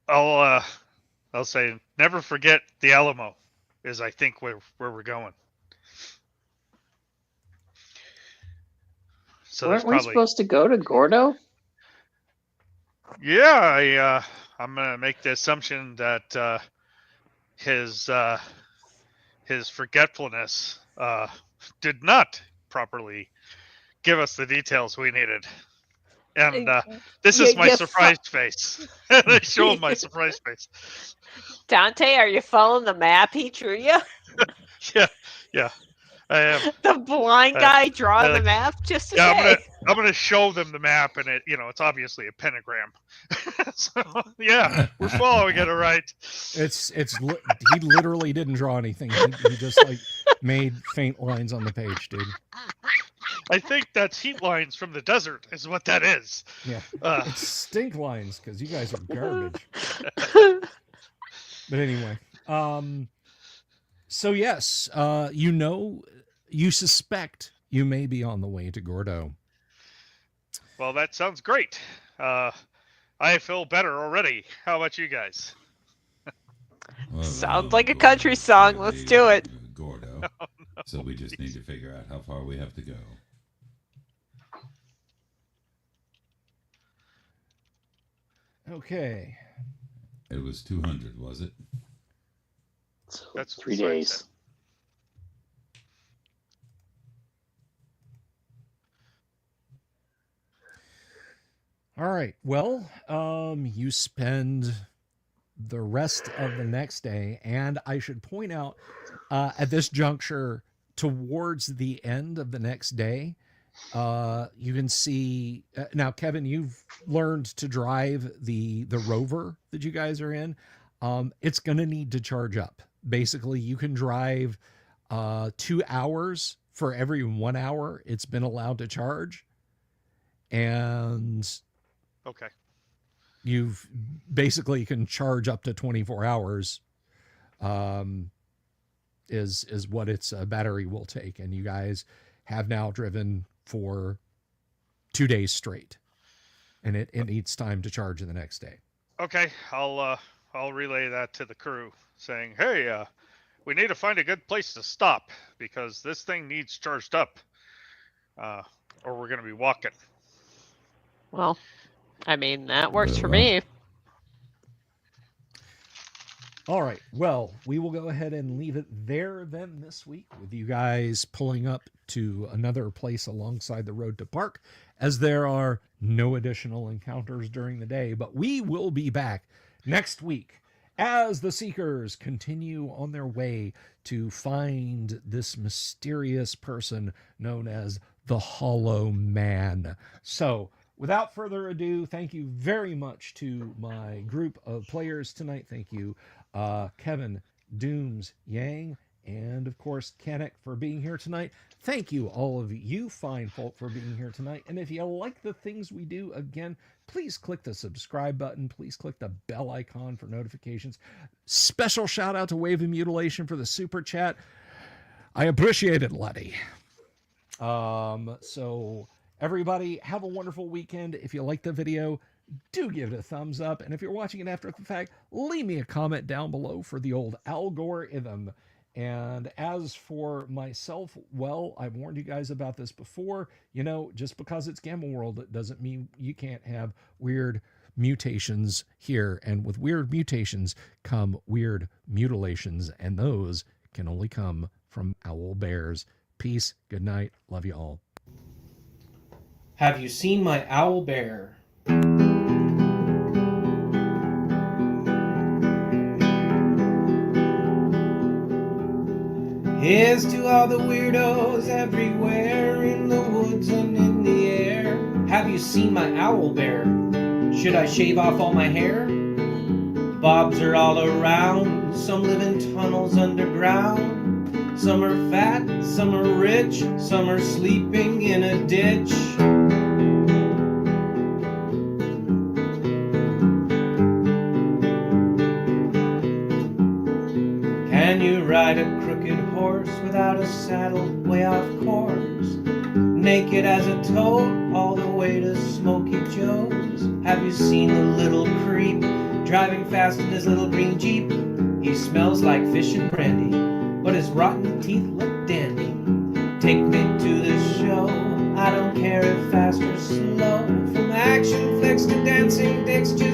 I'll say never forget the Alamo is I think where we're going. So Weren't that's we probably supposed to go to Gordo? yeah. I'm gonna make the assumption that his forgetfulness did not properly give us the details we needed. And this is my surprised face. And I show him my surprised face. Dante, are you following the map he drew you? Yeah, I am. The blind guy drawing the like- map? Just Yeah, okay. I'm gonna show them the map, and it's obviously a pentagram. So yeah, we're following it all right. He literally didn't draw anything. He just like made faint lines on the page, dude. I think that's heat lines from the desert, is what that is. Yeah, it's stink lines because you guys are garbage. But anyway, so yes, you suspect you may be on the way to Gordo. Well, that sounds great. I feel better already. How about you guys? Well, Sounds like a country song. Let's do it. Gordo. So we just need to figure out how far we have to go. Okay. It was 200, was it? That's 3 what I days. said. All right. Well, you spend the rest of the next day, and I should point out, at this juncture, towards the end of the next day, you can see now, Kevin, you've learned to drive the Rover that you guys are in. It's going to need to charge up. Basically, you can drive 2 hours for every 1 hour it's been allowed to charge. And Okay. you've basically can charge up to 24 hours is what its battery will take. And you guys have now driven for 2 days straight, and it needs time to charge the next day. Okay, I'll relay that to the crew, saying, "Hey, we need to find a good place to stop because this thing needs charged up, or we're gonna be walking." Well, I mean, that works for Well, me. All right. Well, we will go ahead and leave it there then this week with you guys pulling up to another place alongside the road to park, as there are no additional encounters during the day. But we will be back next week as the Seekers continue on their way to find this mysterious person known as the Hollow Man. So, without further ado, thank you very much to my group of players tonight. Thank you, Kevin, Dooms, Yang, and of course, Kanek for being here tonight. Thank you, all of you fine folk, for being here tonight. And if you like the things we do, again, please click the subscribe button. Please click the bell icon for notifications. Special shout out to Wave of Mutilation for the super chat. I appreciate it, Letty. So everybody have a wonderful weekend. If you like the video, do give it a thumbs up. And if you're watching it after the fact, leave me a comment down below for the old algorithm. And as for myself, well, I've warned you guys about this before. You know, just because it's Gamma World, it doesn't mean you can't have weird mutations here. And with weird mutations come weird mutilations. And those can only come from owl bears. Peace. Good night. Love you all. Have you seen my owl bear? Here's to all the weirdos everywhere in the woods and in the air. Have you seen my owl bear? Should I shave off all my hair? Bobs are all around, some live in tunnels underground. Some are fat, some are rich, some are sleeping in a ditch. Can you ride a crooked horse without a saddle, way off course. Naked as a toad, all the way to Smoky Joe's. Have you seen the little creep driving fast in his little green Jeep? He smells like fish and brandy, but his rotten teeth look dandy. Take me to the show, I don't care if fast or slow. From action flicks to dancing dicks to